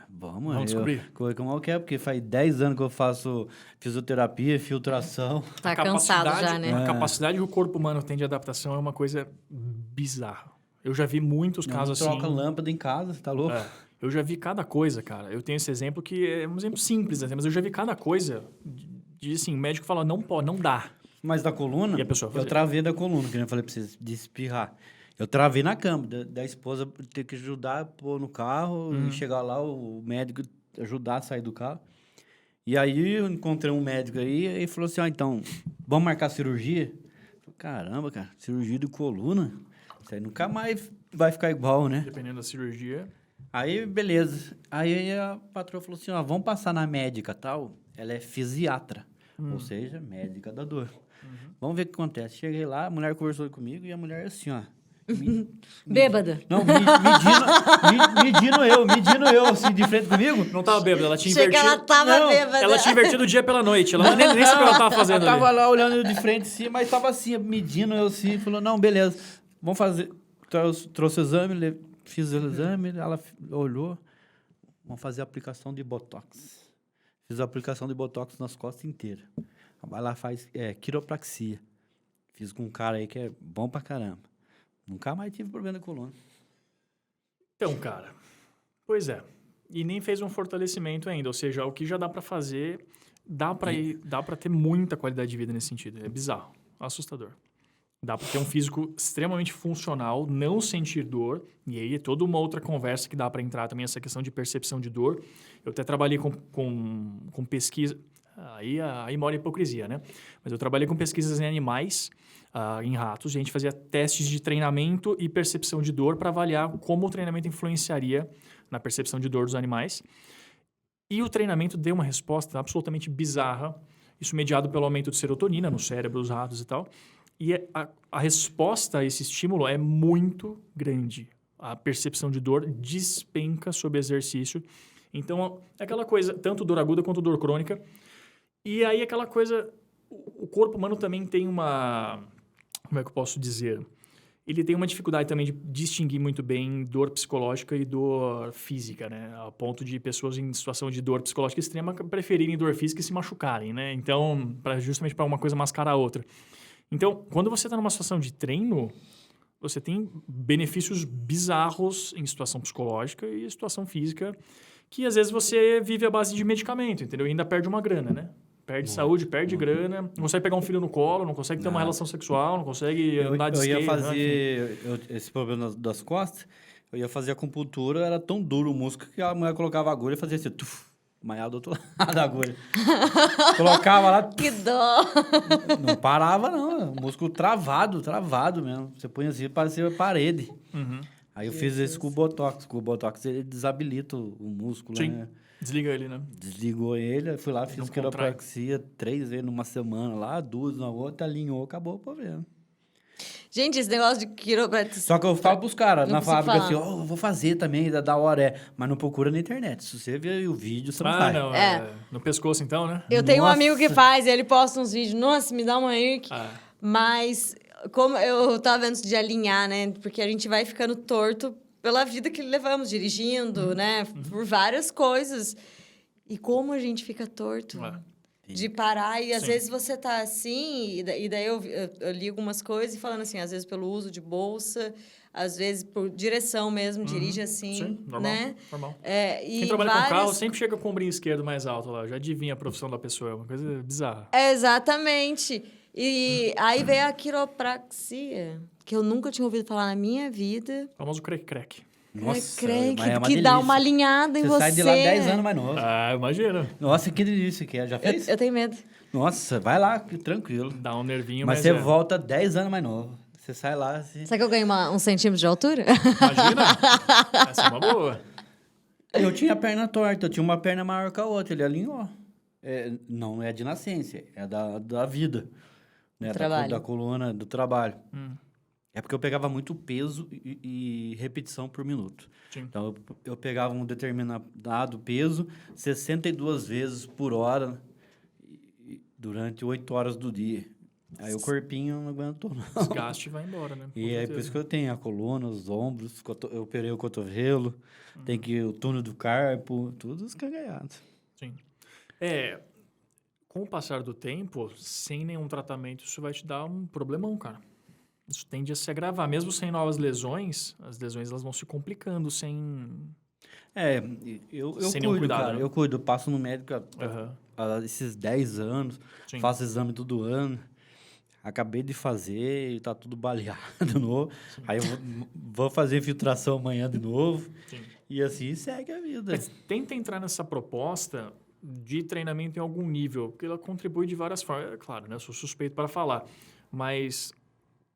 Vamos descobrir. Como eu quero, porque faz 10 anos que eu faço fisioterapia, filtração. Tá cansado já, né? A capacidade que o corpo humano tem de adaptação é uma coisa bizarra. Eu já vi muitos casos assim... Troca lâmpada em casa, você tá louco? Eu já vi cada coisa, cara. Eu tenho esse exemplo que é um exemplo simples, né? Mas eu já vi cada coisa de assim, o médico fala, não pode, não dá. Mas da coluna, E a pessoa eu fazer? travei da coluna, que nem eu falei pra vocês, de espirrar. Eu travei na cama, da esposa ter que ajudar a pôr no carro, e chegar lá, o médico ajudar a sair do carro. E aí eu encontrei um médico aí, e ele falou assim, então, vamos marcar cirurgia? Eu falei, caramba, cara, cirurgia de coluna? Isso aí nunca mais vai ficar igual, né? Dependendo da cirurgia. Aí, beleza. Aí a patroa falou assim, vamos passar na médica tal, ela é fisiatra, ou seja, médica da dor. Vamos ver o que acontece. Cheguei lá, a mulher conversou comigo e a mulher assim, Bêbada. Não, medindo eu, assim, de frente comigo. Não tava bêbada, ela tinha Chega, invertido... ela tava Não, bêbada. Ela tinha invertido o dia pela noite. Ela nem sabia o que ela tava fazendo Ela tava ali. lá olhando eu de frente, assim, mas tava assim, medindo eu assim, falou, não, beleza, vamos fazer. Trouxe o exame, fiz o exame, ela olhou, vamos fazer a aplicação de Botox. Fiz a aplicação de Botox nas costas inteiras. Ela faz quiropraxia. Fiz com um cara aí que é bom pra caramba. Nunca mais tive problema na coluna. Então, cara, pois é. E nem fez um fortalecimento ainda. Ou seja, o que já dá pra fazer, dá pra ter muita qualidade de vida nesse sentido. É bizarro, assustador. Dá pra ter um físico extremamente funcional, não sentir dor. E aí é toda uma outra conversa que dá pra entrar também, essa questão de percepção de dor. Eu até trabalhei com pesquisa... Aí mora a hipocrisia, né? Mas eu trabalhei com pesquisas em animais, em ratos, e a gente fazia testes de treinamento e percepção de dor para avaliar como o treinamento influenciaria na percepção de dor dos animais. E o treinamento deu uma resposta absolutamente bizarra, isso mediado pelo aumento de serotonina no cérebro dos ratos e tal. E a resposta a esse estímulo é muito grande. A percepção de dor despenca sob exercício. Então, é aquela coisa, tanto dor aguda quanto dor crônica. E aí, aquela coisa, o corpo humano também tem uma... Como é que eu posso dizer? Ele tem uma dificuldade também de distinguir muito bem dor psicológica e dor física, né? A ponto de pessoas em situação de dor psicológica extrema preferirem dor física e se machucarem, né? Então, justamente para uma coisa mascarar a outra. Então, quando você está numa situação de treino, você tem benefícios bizarros em situação psicológica e situação física, que às vezes você vive à base de medicamento, entendeu? E ainda perde uma grana, né? Perde saúde, perde grana, não consegue pegar um filho no colo, não consegue ter uma relação sexual, não consegue andar de skate. Eu ia fazer esse problema das costas, eu ia fazer acupuntura, era tão duro o músculo que a mulher colocava a agulha e fazia assim, maiar do outro lado da agulha. Colocava lá... Que dó! Não parava, não. O músculo travado mesmo. Você põe assim, parecia parede. Uhum. Aí eu fiz isso com o Botox. Com o Botox, ele desabilita o músculo, Sim. né? Desliga ele, né? Desligou ele, fui lá, fiz quiropraxia 3 vezes numa semana lá, 2 na outra, alinhou, acabou o problema. Gente, esse negócio de quiropraxia... Só que eu falo pros caras na fábrica assim, falar. eu vou fazer também, da hora mas não procura na internet. Se você ver o vídeo, você não faz. Não. É. No pescoço, então, né? Eu tenho um Nossa. amigo que faz, e ele posta uns vídeos, nossa, me dá uma irk. Ah. Mas, como eu tava vendo isso de alinhar, né? Porque a gente vai ficando torto pela vida que levamos, dirigindo, né? Por várias coisas. E como a gente fica torto de parar. E às vezes você tá assim, e daí eu li algumas coisas e falando assim, às vezes pelo uso de bolsa, às vezes por direção mesmo, dirige assim, Sim, normal, né? normal. E Quem trabalha com várias... carro sempre chega com o ombrinho esquerdo mais alto lá. Já adivinha a profissão da pessoa, é uma coisa bizarra. Exatamente. E aí veio a quiropraxia, que eu nunca tinha ouvido falar na minha vida. O famoso crack-crack. Nossa, que é uma que dá delícia. uma alinhada em você. Você sai de lá 10 anos mais novo. Ah, imagina. Nossa, que delícia que é. Já fez? Eu tenho medo. Nossa, vai lá, tranquilo. Dá um nervinho, Mas mas você volta 10 anos mais novo. Você sai lá assim... Será que eu ganho uns centímetros de altura? Imagina. Essa é uma boa. Eu tinha a perna torta, eu tinha uma perna maior que a outra, ele alinhou. Não é de nascença, é da vida. Né? Trabalho. Da coluna, do trabalho. É porque eu pegava muito peso e repetição por minuto. Sim. Então, eu pegava um determinado peso 62 vezes por hora durante 8 horas do dia. Aí o corpinho não aguentou, não. Desgaste vai embora, né? Com E é por certeza. isso que eu tenho a coluna, os ombros, eu operei o cotovelo, tem que o túnel do carpo, tudo escangalhado. Sim. Com o passar do tempo, sem nenhum tratamento, isso vai te dar um problemão, cara. Isso tende a se agravar. Mesmo sem novas lesões, as lesões elas vão se complicando sem... Eu Sem nenhum cuido, cuidado, cara. né? Eu cuido, passo no médico Aham. há esses 10 anos, Sim. faço exame todo ano. Acabei de fazer e tá tudo baleado de novo. Aí eu vou fazer infiltração amanhã de novo. Sim. E assim segue a vida. Mas tenta entrar nessa proposta de treinamento em algum nível, porque ela contribui de várias formas. É claro, né? Eu sou suspeito para falar, mas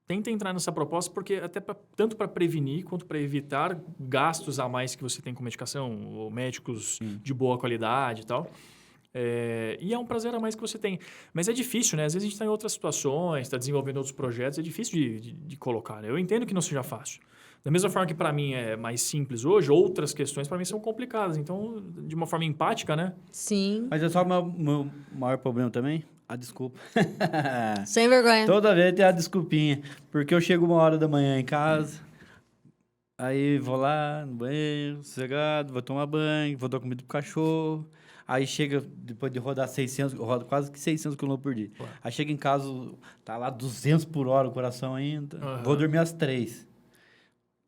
tenta entrar nessa proposta porque até tanto para prevenir quanto para evitar gastos a mais que você tem com medicação, ou médicos de boa qualidade e tal. E é um prazer a mais que você tem. Mas é difícil, né? Às vezes a gente está em outras situações, está desenvolvendo outros projetos, é difícil de colocar, né? Eu entendo que não seja fácil. Da mesma forma que para mim é mais simples hoje, outras questões para mim são complicadas. Então, de uma forma empática, né? Sim. Mas é só o meu maior problema também? A desculpa. Sem vergonha. Toda vez tem a desculpinha. Porque eu chego 1h da manhã em casa, aí vou lá no banheiro, sossegado, vou tomar banho, vou dar comida pro cachorro. Aí chega, depois de rodar 600, eu rodo quase que 600 km por dia. Ué. Aí chega em casa, tá lá 200 por hora o coração ainda. Uhum. Vou dormir às 3.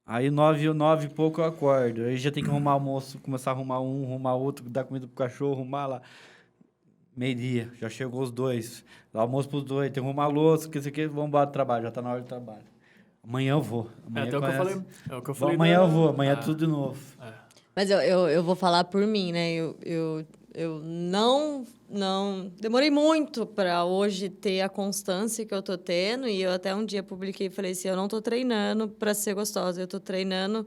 Aí 9 e pouco eu acordo. Aí já tem que arrumar almoço, começar a arrumar um, arrumar outro, dar comida pro cachorro, arrumar lá. Meio-dia, já chegou os 2. Dá almoço pros 2, tem que arrumar louça, que isso aqui, vamos embora do trabalho, já tá na hora do trabalho. Amanhã eu vou. Amanhã Até o que eu falei. É o que eu falei. Amanhã eu vou, amanhã é tudo de novo. Mas eu vou falar por mim, né? Eu não demorei muito para hoje ter a constância que eu tô tendo, e eu até um dia publiquei e falei assim, eu não tô treinando para ser gostosa, eu tô treinando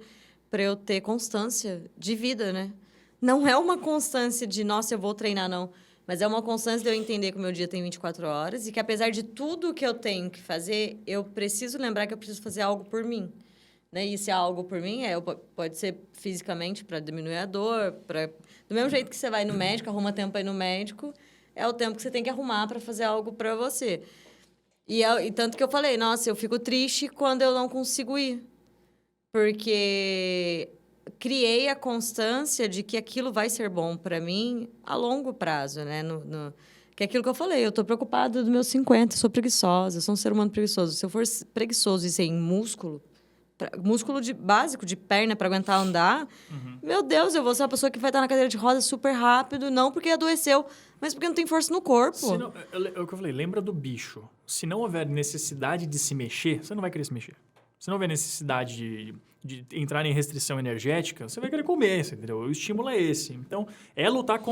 para eu ter constância de vida, né? Não é uma constância de, nossa, eu vou treinar, não. Mas é uma constância de eu entender que o meu dia tem 24 horas e que, apesar de tudo que eu tenho que fazer, eu preciso lembrar que eu preciso fazer algo por mim. né? E se é algo por mim, pode ser fisicamente para diminuir a dor, do mesmo jeito que você vai no médico, arruma tempo para ir no médico, é o tempo que você tem que arrumar para fazer algo para você. E tanto que eu falei, nossa, eu fico triste quando eu não consigo ir. Porque criei a constância de que aquilo vai ser bom para mim a longo prazo, né? Que é aquilo que eu falei, eu tô preocupada dos meus 50, sou preguiçosa, sou um ser humano preguiçoso. Se eu for preguiçoso e sem músculo básico de perna para aguentar andar, meu Deus, eu vou ser uma pessoa que vai estar na cadeira de rodas super rápido, não porque adoeceu, mas porque não tem força no corpo. É o que eu falei, lembra do bicho. Se não houver necessidade de se mexer, você não vai querer se mexer. Se não houver necessidade de entrar em restrição energética, você vai querer comer, entendeu? O estímulo é esse. Então, é lutar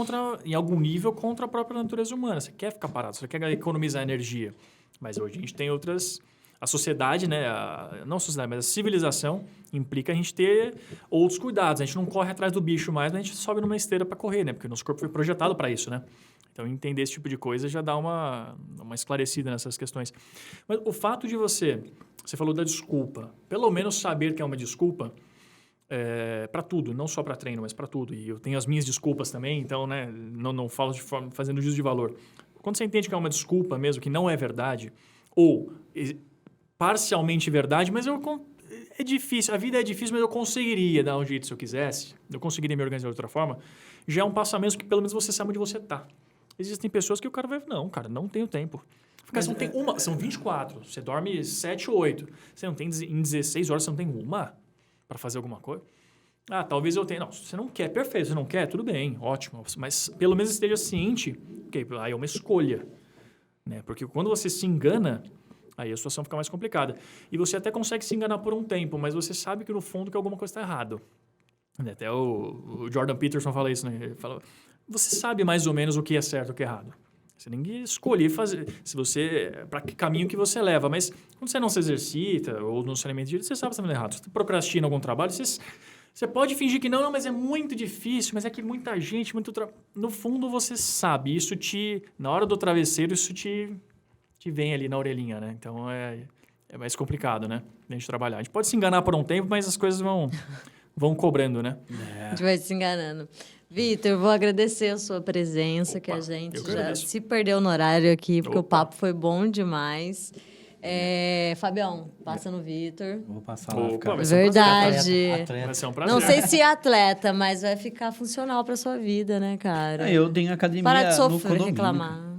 em algum nível contra a própria natureza humana. Você quer ficar parado, você quer economizar energia. Mas hoje a gente tem outras... A sociedade, né? Não a sociedade, mas a civilização implica a gente ter outros cuidados. A gente não corre atrás do bicho mais, mas a gente sobe numa esteira para correr, né? Porque o nosso corpo foi projetado para isso, né? Então, entender esse tipo de coisa já dá uma esclarecida nessas questões. Mas o fato de você falou da desculpa, pelo menos saber que é uma desculpa para tudo, não só para treino, mas para tudo. E eu tenho as minhas desculpas também, então, né? Não falo fazendo juízo de valor. Quando você entende que é uma desculpa mesmo, que não é verdade, ou parcialmente verdade, mas é difícil, a vida é difícil, mas eu conseguiria dar um jeito se eu quisesse, eu conseguiria me organizar de outra forma, já é um passo a menos que pelo menos você sabe onde você está. Existem pessoas que o cara vai... Não, cara, não tenho tempo. Mas não tem são 24, você dorme 7 ou 8. Você não tem, em 16 horas, você não tem uma para fazer alguma coisa? Talvez eu tenha. Não, você não quer, perfeito, você não quer, tudo bem, ótimo. Mas pelo menos esteja ciente, que aí é uma escolha. Né? Porque quando você se engana, aí a situação fica mais complicada. E você até consegue se enganar por um tempo, mas você sabe que no fundo que alguma coisa está errada. Até o Jordan Peterson fala isso, né? Ele fala... Você sabe mais ou menos o que é certo e o que é errado. Você tem que escolher fazer, para que caminho que você leva. Mas quando você não se exercita ou não se alimenta direito, você sabe que você está fazendo errado. Você procrastina algum trabalho, você pode fingir que não, mas é muito difícil, mas é que muita gente, no fundo você sabe. Isso na hora do travesseiro, isso te vem ali na orelhinha, né? Então é mais complicado, né? A gente trabalhar. A gente pode se enganar por um tempo, mas as coisas vão cobrando, né? A gente vai se enganando. Vitor, eu vou agradecer a sua presença, que a gente já se perdeu no horário aqui, porque o papo foi bom demais. Fabião, passa no Vitor. Vou passar lá. Verdade. Vai ser um prazer. Não sei se é atleta, mas vai ficar funcional para sua vida, né, cara? Eu tenho academia Para de sofrer, no condomínio. reclamar.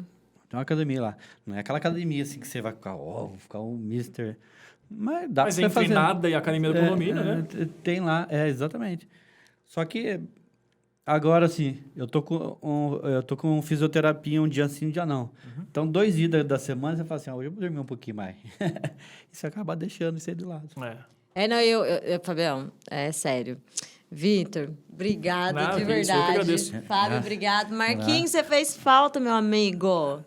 Tem uma academia lá. Não é aquela academia assim que você vai ficar, vou ficar um mister... Mas dá pra você fazer. Mas nada e a academia do condomínio, né? Tem lá, exatamente. Só que agora, assim, eu tô com fisioterapia um dia sim, um dia não. Uhum. Então, 2 dias da semana, você fala assim, hoje eu vou dormir um pouquinho mais. E você acaba deixando isso aí de lado. Fabião, é sério. Vitor, obrigado de verdade. Eu que agradeço. Fábio, obrigado. Marquinhos, você fez falta, meu amigo.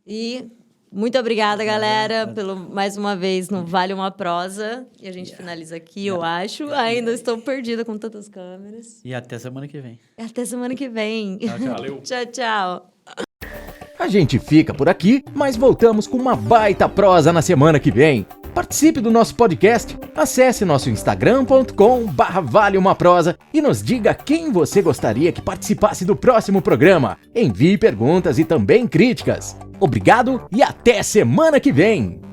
E muito obrigada, galera, mais uma vez no Vale Uma Prosa. E a gente finaliza aqui, eu acho. Ainda estou perdida com tantas câmeras. E até semana que vem. Até semana que vem. Valeu. Tchau, tchau. A gente fica por aqui, mas voltamos com uma baita prosa na semana que vem. Participe do nosso podcast, acesse nosso instagram.com/valeumaprosa e nos diga quem você gostaria que participasse do próximo programa. Envie perguntas e também críticas. Obrigado e até semana que vem!